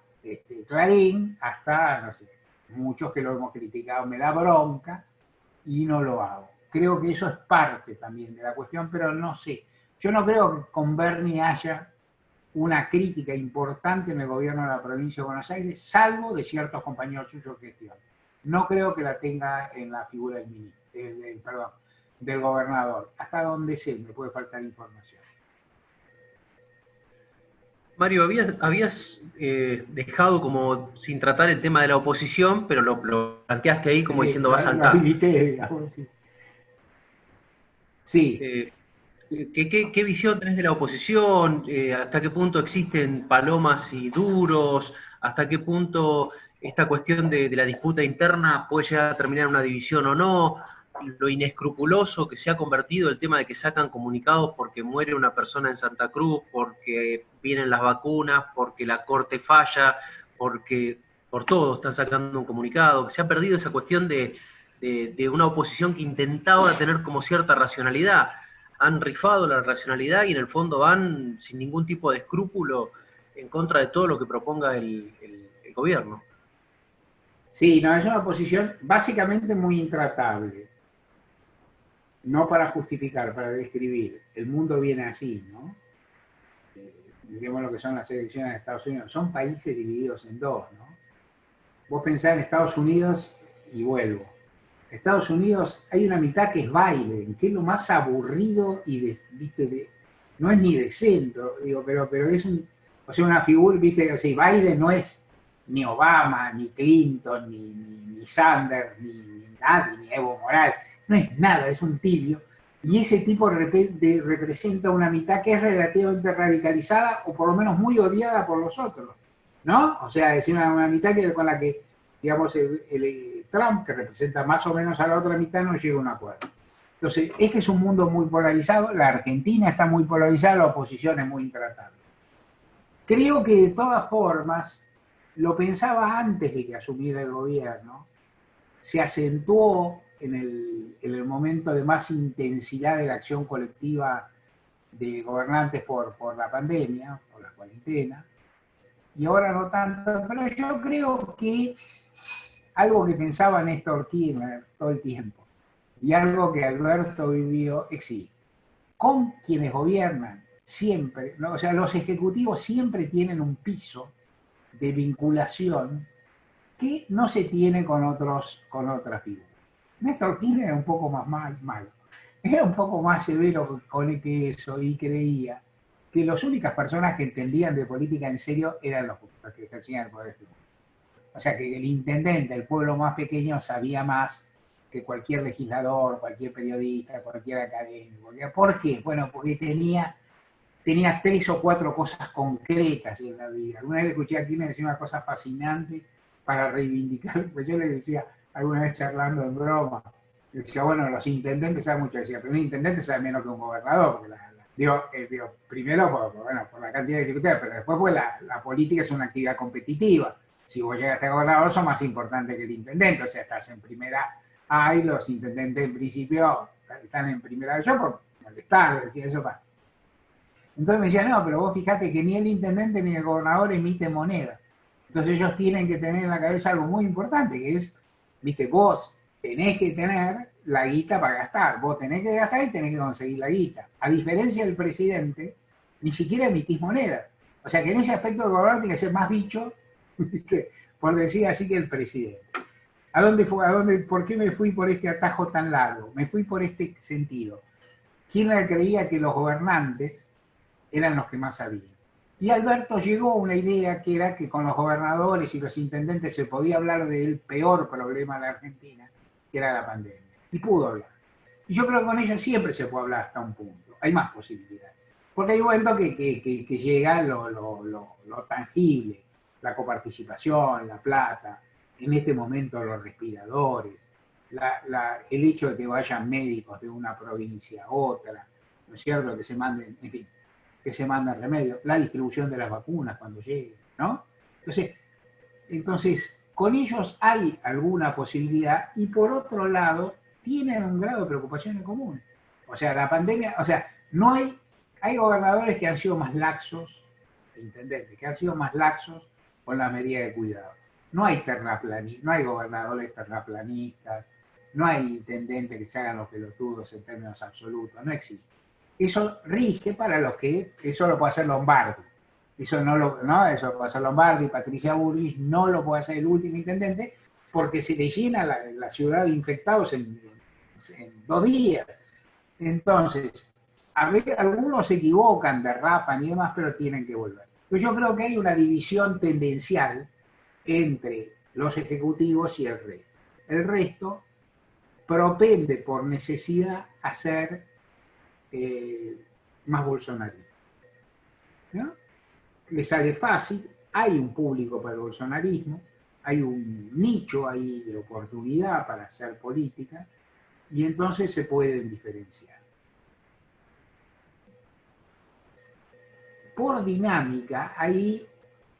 Clarín, hasta, no sé, muchos que lo hemos criticado, me da bronca y no lo hago. Creo que eso es parte también de la cuestión, pero no sé. Yo no creo que con Bernie haya una crítica importante en el gobierno de la provincia de Buenos Aires, salvo de ciertos compañeros suyos de gestión. No creo que la tenga en la figura del gobernador. Hasta donde sé, me puede faltar información. Mario, habías dejado como sin tratar el tema de la oposición, pero lo planteaste ahí como diciendo va a saltar. Lo habilité, digamos, sí. Sí. ¿Qué visión tenés de la oposición? ¿Hasta qué punto existen palomas y duros? ¿Hasta qué punto esta cuestión de la disputa interna puede llegar a terminar una división o no? Lo inescrupuloso que se ha convertido el tema de que sacan comunicados porque muere una persona en Santa Cruz, porque vienen las vacunas, porque la corte falla, porque por todo están sacando un comunicado. Se ha perdido esa cuestión de una oposición que intentaba tener como cierta racionalidad. Han rifado la racionalidad y en el fondo van sin ningún tipo de escrúpulo en contra de todo lo que proponga el gobierno. Sí, no, es una posición básicamente muy intratable. No para justificar, para describir. El mundo viene así, ¿no? Miremos lo que son las elecciones de Estados Unidos. Son países divididos en dos, ¿no? Vos pensás en Estados Unidos y vuelvo. Estados Unidos hay una mitad que es Biden, que es lo más aburrido y no es ni de centro, digo, pero es una figura, viste, así, Biden no es ni Obama, ni Clinton, ni Sanders, ni nadie, ni Evo Morales, no es nada, es un tibio, y ese tipo representa una mitad que es relativamente radicalizada, o por lo menos muy odiada por los otros, ¿no? O sea, es una mitad con la que, digamos, Trump, que representa más o menos a la otra mitad, no llega a un acuerdo. Entonces, este es un mundo muy polarizado, la Argentina está muy polarizada, la oposición es muy intratable. Creo que de todas formas, lo pensaba antes de que asumiera el gobierno, se acentuó en el momento de más intensidad de la acción colectiva de gobernantes por la pandemia, por la cuarentena, y ahora no tanto, pero yo creo que algo que pensaba Néstor Kirchner todo el tiempo, y algo que Alberto vivió, existe. Con quienes gobiernan siempre, ¿no? O sea, los ejecutivos siempre tienen un piso de vinculación que no se tiene con otras figuras. Néstor Kirchner era un poco más malo, era un poco más severo con que eso, y creía que las únicas personas que entendían de política en serio eran los que ejercían el poder ejecutivo. O sea que el intendente, el pueblo más pequeño, sabía más que cualquier legislador, cualquier periodista, cualquier académico. ¿Por qué? Bueno, porque tenía 3 o 4 cosas concretas en la vida. Alguna vez escuché a Kirchner decir una cosa fascinante para reivindicar, pues yo le decía, alguna vez charlando en broma, decía, bueno, los intendentes saben mucho, decía, pero un intendente sabe menos que un gobernador, porque Primero por la cantidad de dificultades, pero después pues la política es una actividad competitiva. Si vos llegaste a gobernador, sos más importante que el intendente, o sea, estás en primera A y los intendentes en principio están en primera A. Yo por molestar, decía eso para. Entonces me decía, no, pero vos fijate que ni el intendente ni el gobernador emiten moneda. Entonces ellos tienen que tener en la cabeza algo muy importante, que es, viste, vos tenés que tener la guita para gastar, vos tenés que gastar y tenés que conseguir la guita. A diferencia del presidente, ni siquiera emitís moneda. O sea que en ese aspecto el gobernador tiene que ser más bicho, ¿viste? Por decir así, que el presidente. ¿Por qué me fui por este atajo tan largo? Me fui por este sentido. ¿Quién creía que los gobernantes eran los que más sabían? Y Alberto llegó a una idea que era que con los gobernadores y los intendentes se podía hablar del peor problema de la Argentina, que era la pandemia. Y pudo hablar. Y yo creo que con ellos siempre se puede hablar hasta un punto. Hay más posibilidades. Porque hay momentos que llega lo tangible, la coparticipación, la plata, en este momento los respiradores, el hecho de que vayan médicos de una provincia a otra, ¿no es cierto? Que se manden, en fin, que se mandan remedios, la distribución de las vacunas cuando lleguen, ¿no? Entonces, con ellos hay alguna posibilidad y por otro lado, tienen un grado de preocupación en común. O sea, la pandemia, no hay gobernadores que han sido más laxos, intendentes, que han sido más laxos con las medidas de cuidado. No hay gobernadores terraplanistas, no hay intendentes que se hagan los pelotudos en términos absolutos, no existe. Eso rige para los que, eso lo puede hacer Lombardi. Eso lo puede hacer Lombardi, Patricia Bullrich, no lo puede hacer el último intendente, porque se le llena la ciudad de infectados en 2 días. Entonces, algunos se equivocan, derrapan y demás, pero tienen que volver. Entonces yo creo que hay una división tendencial entre los ejecutivos y el resto. El resto propende por necesidad a ser más bolsonarista, ¿no? Le sale fácil, hay un público para el bolsonarismo, hay un nicho ahí de oportunidad para hacer política y entonces se pueden diferenciar. Por dinámica, ahí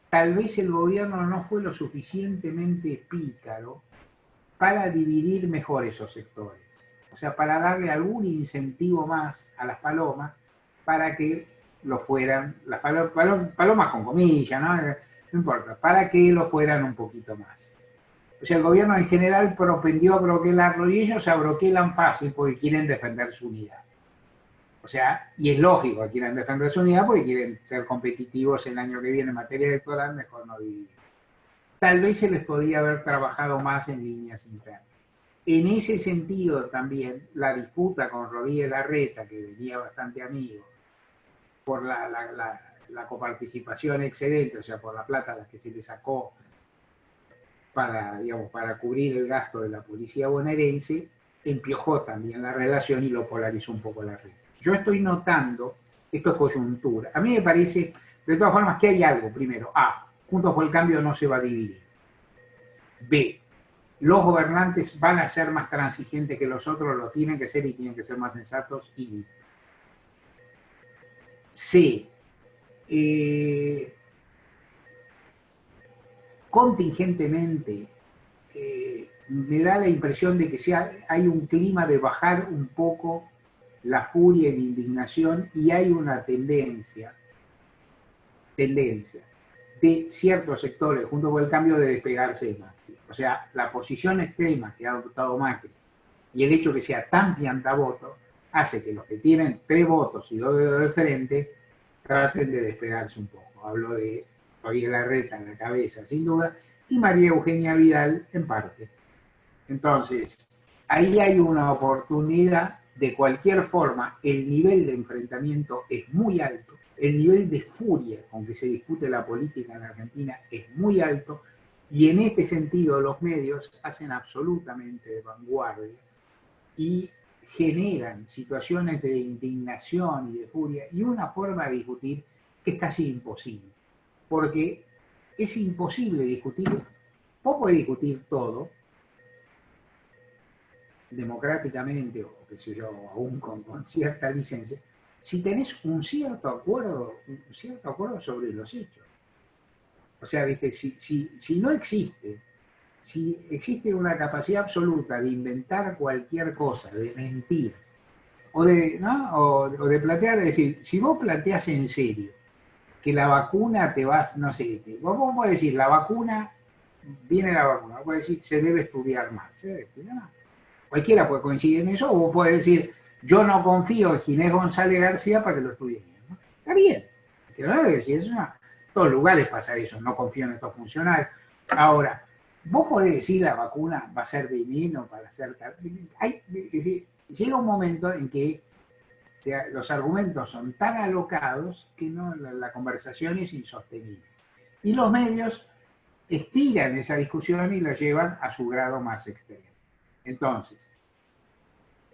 tal vez el gobierno no fue lo suficientemente pícaro para dividir mejor esos sectores. O sea, para darle algún incentivo más a las palomas para que lo fueran, las palomas con comillas, ¿no? No importa, para que lo fueran un poquito más. O sea, el gobierno en general propendió a broquelarlo y ellos se abroquelan fácil porque quieren defender su unidad. O sea, y es lógico que quieran defender su unidad porque quieren ser competitivos el año que viene en materia electoral, mejor no dividir. Tal vez se les podía haber trabajado más en líneas internas. En ese sentido también, la disputa con Rodríguez Larreta, que venía bastante amigo, por la coparticipación excedente, o sea, por la plata a la que se le sacó para cubrir el gasto de la policía bonaerense, empiojó también la relación y lo polarizó un poco la red. Yo estoy notando, esto es coyuntura, a mí me parece, de todas formas, que hay algo. Primero, A, Juntos por el Cambio no se va a dividir. B, los gobernantes van a ser más transigentes que los otros, lo tienen que ser y tienen que ser más sensatos y B. C, contingentemente, me da la impresión de que hay un clima de bajar un poco la furia y la indignación y hay una tendencia de ciertos sectores, junto con el cambio, de despegarse de Macri. O sea, la posición extrema que ha adoptado Macri y el hecho que sea tan piantavoto hace que los que tienen 3 votos y 2 dedos de frente traten de despegarse un poco. Hablo de Rodríguez Larreta en la cabeza, sin duda, y María Eugenia Vidal en parte. Entonces, ahí hay una oportunidad. De cualquier forma, el nivel de enfrentamiento es muy alto, el nivel de furia con que se discute la política en Argentina es muy alto, y en este sentido los medios hacen absolutamente de vanguardia y generan situaciones de indignación y de furia y una forma de discutir que es casi imposible, porque es imposible discutir, vos podés discutir todo democráticamente, o qué sé yo, aún con cierta licencia, si tenés un cierto acuerdo sobre los hechos. O sea, ¿viste? Si no existe, si existe una capacidad absoluta de inventar cualquier cosa, de mentir, o de, ¿no? o de plantear, es decir, si vos planteás en serio que la vacuna te vas, no sé, vos podés decir, la vacuna, viene la vacuna, vos podés decir, se debe estudiar más, se debe estudiar más. Cualquiera puede coincidir en eso, o vos podés decir, yo no confío en Ginés González García para que lo estudie bien, ¿no? Está bien, que no debe decir eso, en todos lugares pasa eso, no confío en estos funcionarios. Ahora, vos podés decir la vacuna va a ser veneno para hacer tal. Llega un momento en que los argumentos son tan alocados que no, la conversación es insostenible. Y los medios estiran esa discusión y la llevan a su grado más extremo. Entonces,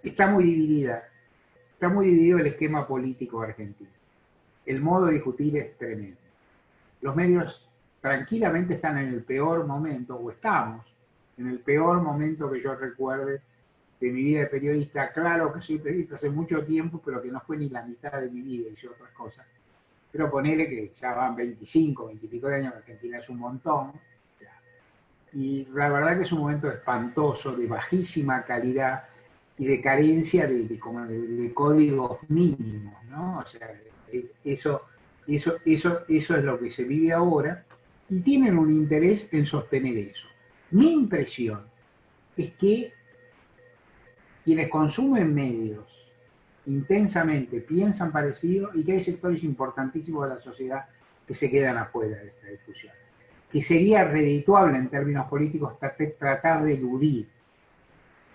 está muy dividido el esquema político argentino. El modo de discutir es tremendo. Los medios tranquilamente están en el peor momento, o estamos en el peor momento que yo recuerde de mi vida de periodista. Claro que soy periodista hace mucho tiempo, pero que no fue ni la mitad de mi vida, y yo otras cosas. Pero ponele que ya van 25, 20 y pico de años, Argentina es un montón. Y la verdad que es un momento espantoso, de bajísima calidad y de carencia de códigos mínimos, ¿no? O sea, eso es lo que se vive ahora, y tienen un interés en sostener eso. Mi impresión es que quienes consumen medios intensamente piensan parecido, y que hay sectores importantísimos de la sociedad que se quedan afuera de esta discusión. Que sería redituable en términos políticos tratar de eludir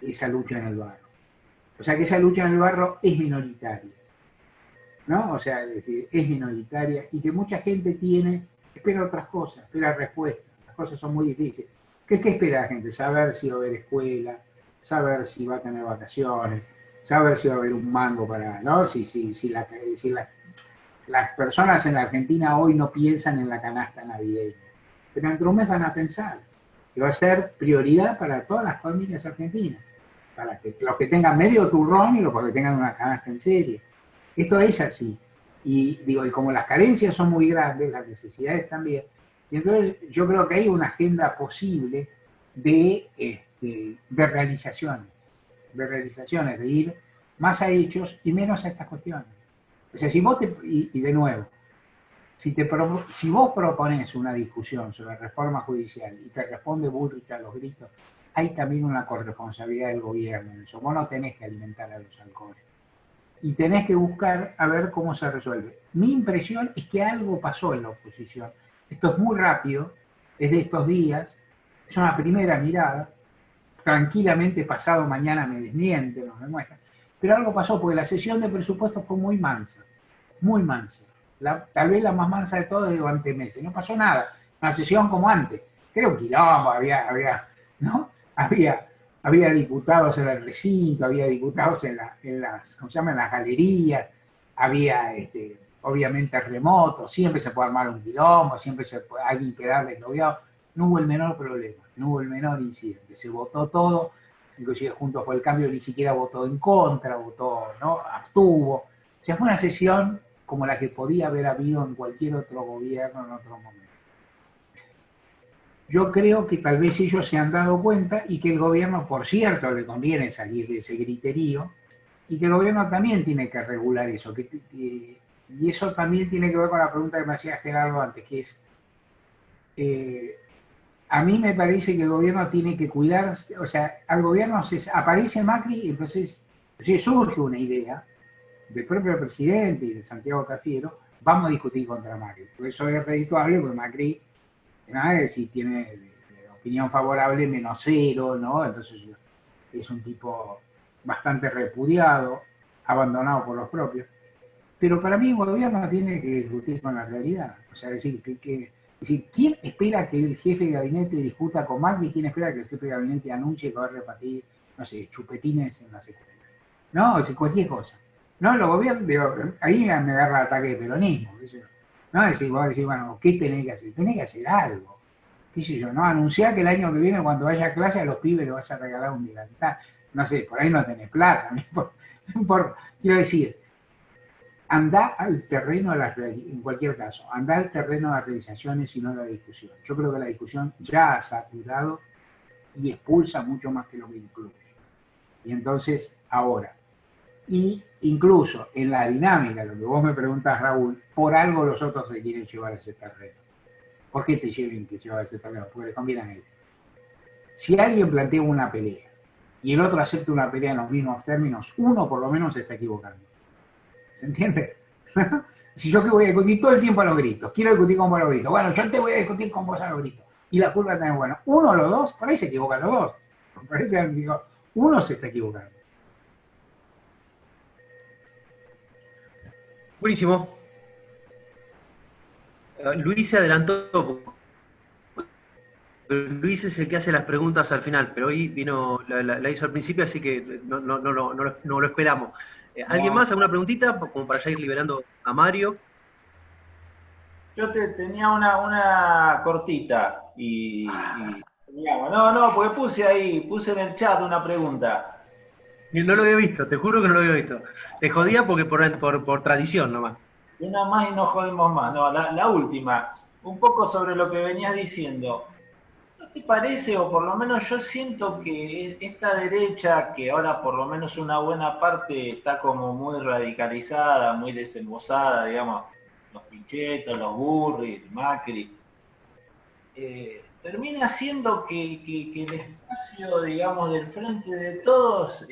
esa lucha en el barro. O sea, que esa lucha en el barro es minoritaria, ¿no? O sea, es decir, es minoritaria, y que mucha gente espera otras cosas, espera respuestas. Las cosas son muy difíciles. ¿Qué espera la gente? Saber si va a haber escuela, saber si va a tener vacaciones, saber si va a haber un mango para, ¿no? Si las personas en la Argentina hoy no piensan en la canasta navideña, pero dentro de un mes van a pensar que va a ser prioridad para todas las familias argentinas, para que los que tengan medio turrón y los que tengan una canasta en serio. Esto es así. Y como las carencias son muy grandes, las necesidades también, y entonces yo creo que hay una agenda posible de realizaciones, de ir más a hechos y menos a estas cuestiones. O sea, si vos y de nuevo, si vos proponés una discusión sobre reforma judicial y te responde Bullrich a los gritos, hay también una corresponsabilidad del gobierno en eso. Vos no tenés que alimentar a los halcones. Y tenés que buscar a ver cómo se resuelve. Mi impresión es que algo pasó en la oposición. Esto es muy rápido, es de estos días, es una primera mirada. Tranquilamente pasado mañana me desmiente, nos demuestra. Pero algo pasó, porque la sesión de presupuesto fue muy mansa, muy mansa. Tal vez la más mansa de todas durante meses. No pasó nada. Una sesión como antes. Creo un quilombo, había diputados en el recinto, había diputados en las ¿cómo se llama? En las galerías, había obviamente remotos, siempre se puede armar un quilombo, siempre alguien que darle eslogueado. No hubo el menor problema, no hubo el menor incidente. Se votó todo, inclusive Juntos por el Cambio ni siquiera votó en contra, ¿no? Abstuvo. O sea, fue una sesión como la que podía haber habido en cualquier otro gobierno en otro momento. Yo creo que tal vez ellos se han dado cuenta, y que el gobierno, por cierto, le conviene salir de ese griterío, y que el gobierno también tiene que regular eso. Y eso también tiene que ver con la pregunta que me hacía Gerardo antes, que es, a mí me parece que el gobierno tiene que cuidar, o sea, al gobierno aparece Macri, y entonces surge una idea del propio presidente y de Santiago Cafiero: vamos a discutir contra Macri. Por eso es redituable, porque Macri, si tiene opinión favorable menos 0, ¿no? Entonces es un tipo bastante repudiado, abandonado por los propios. Pero para mí el gobierno tiene que discutir con la realidad. O sea, decir, ¿quién espera que el jefe de gabinete discuta con Macri? ¿Quién espera que el jefe de gabinete anuncie que va a repartir, no sé, chupetines en las escuelas? No, cualquier cosa. No, los gobiernos, ahí me agarra el ataque de peronismo. No, vos decís, bueno, ¿qué tenés que hacer? Tenés que hacer algo. ¿Qué sé yo? No, anunciar que el año que viene, cuando vaya a clase, a los pibes les vas a regalar un delantal. No sé, por ahí no tenés plata, no importa. Quiero decir, anda al terreno de las en cualquier caso, anda al terreno de las realizaciones y no la discusión. Yo creo que la discusión ya ha saturado y expulsa mucho más que lo que incluye. Y entonces, ahora, y incluso en la dinámica, lo que vos me preguntas, Raúl, por algo los otros se quieren llevar a ese terreno. ¿Por qué te quieren llevar a ese terreno? Porque les conviene a ellos. Si alguien plantea una pelea y el otro acepta una pelea en los mismos términos, uno por lo menos se está equivocando. ¿Se entiende? Si yo que voy a discutir todo el tiempo a los gritos, quiero discutir con vos a los gritos, bueno, yo te voy a discutir con vos a los gritos, y la culpa también, bueno, uno o los dos, por ahí se equivocan los dos. Por ahí digo, uno se está equivocando. Buenísimo. Luis se adelantó. Luis es el que hace las preguntas al final, pero hoy vino, la hizo al principio, así que no lo esperamos. ¿Alguien más? ¿Alguna preguntita? Como para ya ir liberando a Mario. Yo tenía una cortita digamos, porque puse en el chat una pregunta. No lo había visto, te juro que no lo había visto. Te jodía porque por tradición nomás. Una más y no jodemos más. No, la última, un poco sobre lo que venías diciendo. ¿No te parece, o por lo menos yo siento que esta derecha, que ahora por lo menos una buena parte está como muy radicalizada, muy desembosada, digamos, los Pichetto, los Burri, Macri, termina siendo que el espacio, digamos, del frente de todos,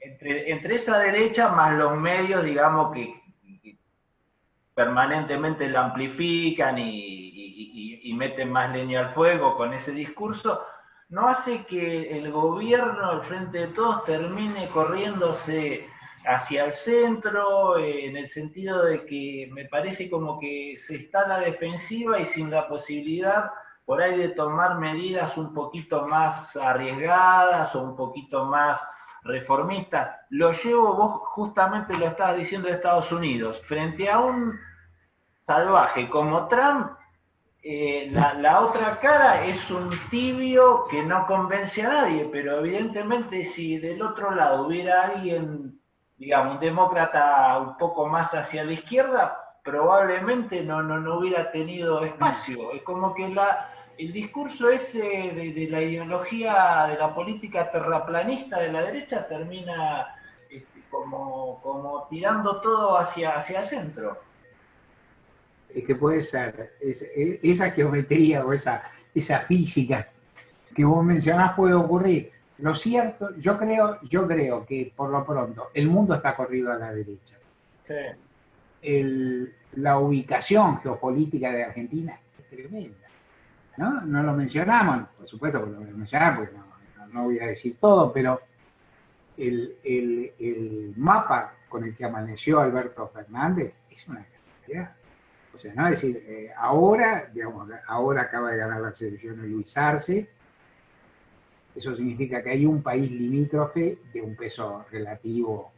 entre esa derecha más los medios, digamos, que permanentemente la amplifican y meten más leña al fuego con ese discurso, no hace que el gobierno, el frente de todos, termine corriéndose hacia el centro, en el sentido de que me parece como que se está a la defensiva y sin la posibilidad por ahí de tomar medidas un poquito más arriesgadas o un poquito más reformistas. Lo llevo, vos justamente lo estabas diciendo de Estados Unidos, frente a un salvaje como Trump, la otra cara es un tibio que no convence a nadie, pero evidentemente si del otro lado hubiera alguien, digamos, un demócrata un poco más hacia la izquierda, probablemente no hubiera tenido espacio. Es como que el discurso ese de la ideología de la política terraplanista de la derecha termina como tirando todo hacia el centro. Es que puede ser, esa geometría o esa física que vos mencionás puede ocurrir. Lo cierto, yo creo que por lo pronto el mundo está corrido a la derecha. Sí. La ubicación geopolítica de Argentina es tremenda, ¿no? No lo mencionamos, por supuesto que lo voy a mencionar porque no voy a decir todo, pero el mapa con el que amaneció Alberto Fernández es una cantidad. O sea, no es decir, ahora acaba de ganar las elecciones Luis Arce. Eso significa que hay un país limítrofe de un peso relativo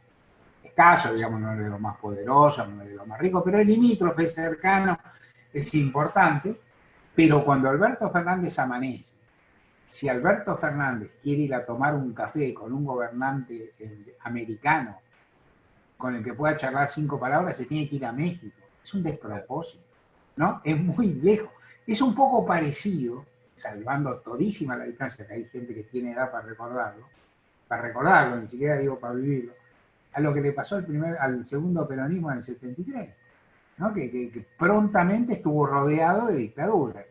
escaso, digamos, no es de lo más poderoso, no es de lo más rico, pero el limítrofe cercano es importante. Pero cuando Alberto Fernández amanece, si Alberto Fernández quiere ir a tomar un café con un gobernante americano con el que pueda charlar 5 palabras, se tiene que ir a México. Es un despropósito, ¿no? Es muy lejos. Es un poco parecido, salvando todísima la distancia, que hay gente que tiene edad para recordarlo, ni siquiera digo para vivirlo, a lo que le pasó al segundo peronismo en el 73, ¿no? Que prontamente estuvo rodeado de dictaduras.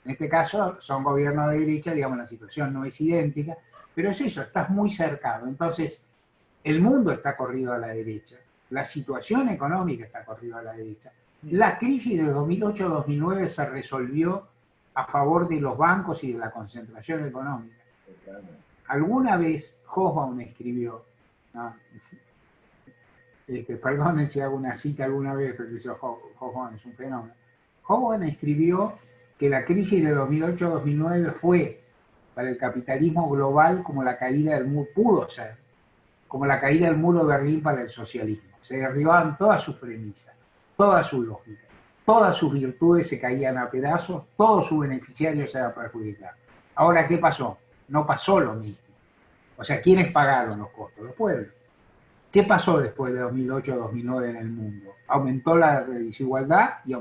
En este caso son gobiernos de derecha, digamos, la situación no es idéntica, pero es eso, estás muy cercano. Entonces, el mundo está corrido a la derecha, la situación económica está corrida a la derecha. La crisis de 2008-2009 se resolvió a favor de los bancos y de la concentración económica. Alguna vez Hobsbawm escribió, ¿no? Perdonen si hago una cita alguna vez, pero Hobsbawm es un fenómeno. Hobsbawm escribió que la crisis de 2008-2009 fue para el capitalismo global como la caída del muro, pudo ser, como la caída del muro de Berlín para el socialismo. Se derribaban todas sus premisas, toda su lógica, todas sus virtudes se caían a pedazos, todos sus beneficiarios se eran perjudicados. Ahora, ¿qué pasó? No pasó lo mismo. O sea, ¿quiénes pagaron los costos? Los pueblos. ¿Qué pasó después de 2008-2009 en el mundo? Aumentó la desigualdad y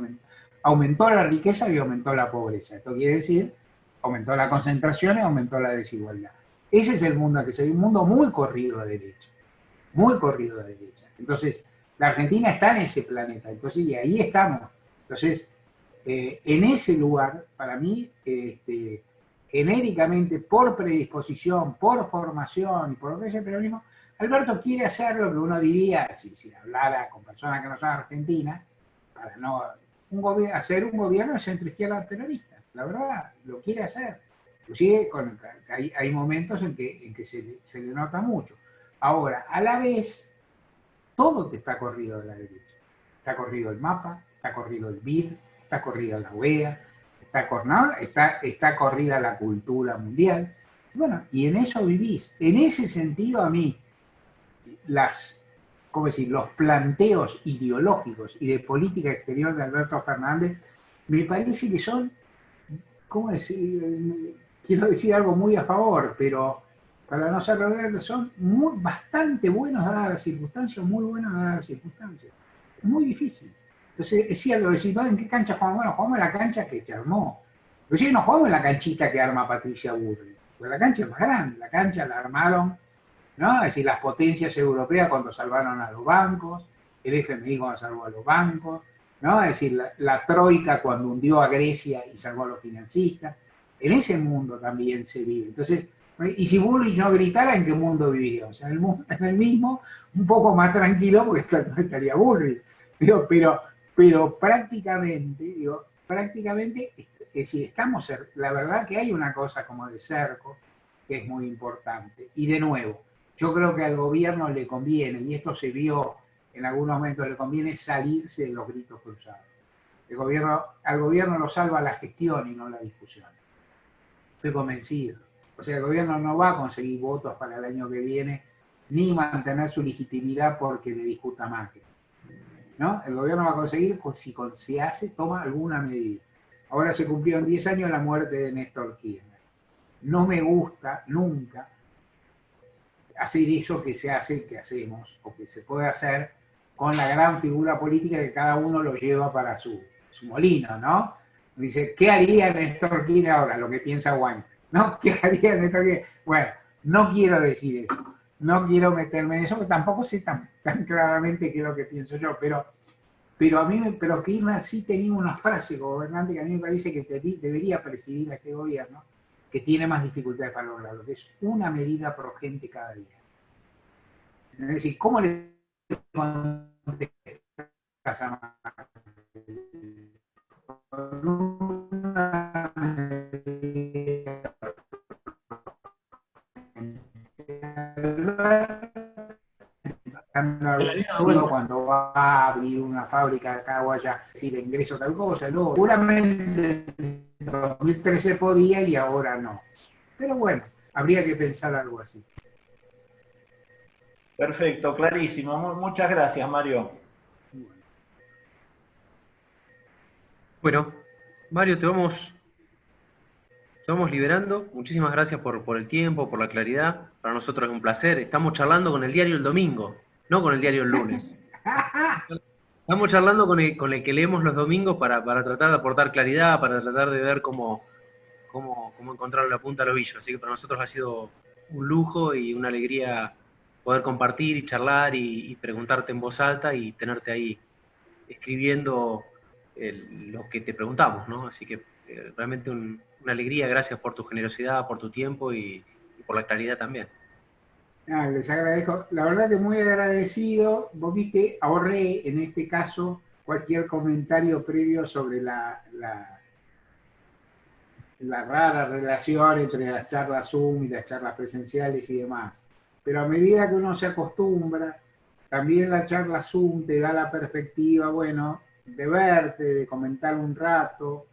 aumentó la riqueza y aumentó la pobreza. Esto quiere decir, aumentó la concentración y aumentó la desigualdad. Ese es el mundo que se ve, un mundo muy corrido de derecha, muy corrido de derecha. Entonces, la Argentina está en ese planeta, entonces, y ahí estamos. Entonces, en ese lugar, para mí, genéricamente, por predisposición, por formación y por lo que es el peronismo, Alberto quiere hacer lo que uno diría, si hablara con personas que no son argentinas, para no hacer un gobierno de centro-izquierda peronista. La verdad, lo quiere hacer. Inclusive hay momentos en que se le nota mucho. Ahora, a la vez, todo te está corrido de la derecha. Está corrido el MAPA, está corrido el BID, está corrida la UEA, está corrida la cultura mundial. Bueno, y en eso vivís. En ese sentido, a mí, los planteos ideológicos y de política exterior de Alberto Fernández me parece que son, quiero decir algo muy a favor, pero para no ser rebelde, son bastante buenos dadas las circunstancias, muy buenos dadas las circunstancias. Es muy difícil. Entonces, es cierto, ¿en qué cancha jugamos? Bueno, jugamos en la cancha que se armó. Pero no jugamos en la canchita que arma Patricia Bullrich, porque la cancha es más grande, la cancha la armaron, ¿no? Es decir, las potencias europeas cuando salvaron a los bancos, el FMI cuando salvó a los bancos, ¿no? Es decir, la Troika cuando hundió a Grecia y salvó a los financistas. En ese mundo también se vive. Entonces, y si Bullrich no gritara, ¿en qué mundo viviríamos? En el mismo, un poco más tranquilo, porque no estaría Bullrich. Pero prácticamente, es decir, la verdad que hay una cosa como de cerco que es muy importante. Y de nuevo, yo creo que al gobierno le conviene, y esto se vio en algunos momentos, le conviene salirse de los gritos cruzados. Al gobierno lo salva la gestión y no la discusión. Estoy convencido. O sea, el gobierno no va a conseguir votos para el año que viene, ni mantener su legitimidad porque le discuta Macri, ¿no? El gobierno va a conseguir, si se hace, toma alguna medida. Ahora se cumplió en 10 años la muerte de Néstor Kirchner. No me gusta nunca hacer eso que se hace, que hacemos, o que se puede hacer con la gran figura política que cada uno lo lleva para su molino, ¿no? Dice, ¿qué haría Néstor Kirchner ahora? Lo que piensa Weinstein. ¿No? ¿Qué haría Néstor Kirchner? Bueno, no quiero decir eso. No quiero meterme en eso, porque tampoco sé tan claramente qué es lo que pienso yo, pero Kirchner sí tenía una frase gobernante que a mí me parece que debería presidir a este gobierno, que tiene más dificultades para lograrlo, que es una medida por gente cada día. Es decir, ¿cómo le contestas a una medida cuando va a abrir una fábrica acá o allá, si le ingreso tal cosa, luego seguramente en 2013 podía y ahora no. Pero bueno, habría que pensar algo así. Perfecto, clarísimo. Muchas gracias, Mario. Bueno, Mario, te vamos liberando. Muchísimas gracias por el tiempo, por la claridad. Para nosotros es un placer. Estamos charlando con el diario el domingo, no con el diario el lunes. Estamos charlando con el que leemos los domingos para tratar de aportar claridad, para tratar de ver cómo encontrar la punta al ovillo. Así que para nosotros ha sido un lujo y una alegría poder compartir y charlar y preguntarte en voz alta y tenerte ahí escribiendo lo que te preguntamos, ¿no? Así que realmente una alegría. Gracias por tu generosidad, por tu tiempo y por la claridad también. Les agradezco, la verdad que muy agradecido. Vos viste, ahorré en este caso cualquier comentario previo sobre la rara relación entre las charlas Zoom y las charlas presenciales y demás. Pero a medida que uno se acostumbra, también la charla Zoom te da la perspectiva, bueno, de verte, de comentar un rato,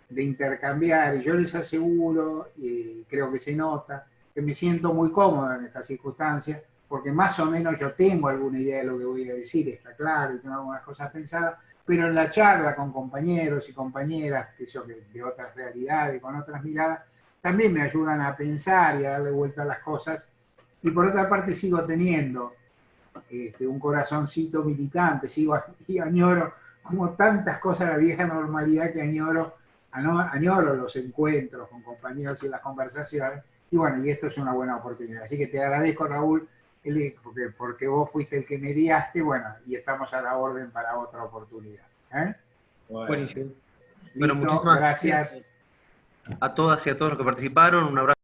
de intercambiar. Y yo les aseguro, y creo que se nota, que me siento muy cómodo en estas circunstancias, porque más o menos yo tengo alguna idea de lo que voy a decir, está claro, y tengo algunas cosas pensadas, pero en la charla con compañeros y compañeras de otras realidades, con otras miradas, también me ayudan a pensar y a darle vuelta a las cosas. Y por otra parte sigo teniendo un corazoncito militante, sigo y añoro, como tantas cosas de la vieja normalidad que añoro los encuentros con compañeros y las conversaciones, y bueno, y esto es una buena oportunidad. Así que te agradezco, Raúl, porque vos fuiste el que mediaste, bueno, y estamos a la orden para otra oportunidad. Buenísimo. Bueno, muchísimas gracias a todas y a todos los que participaron. Un abrazo.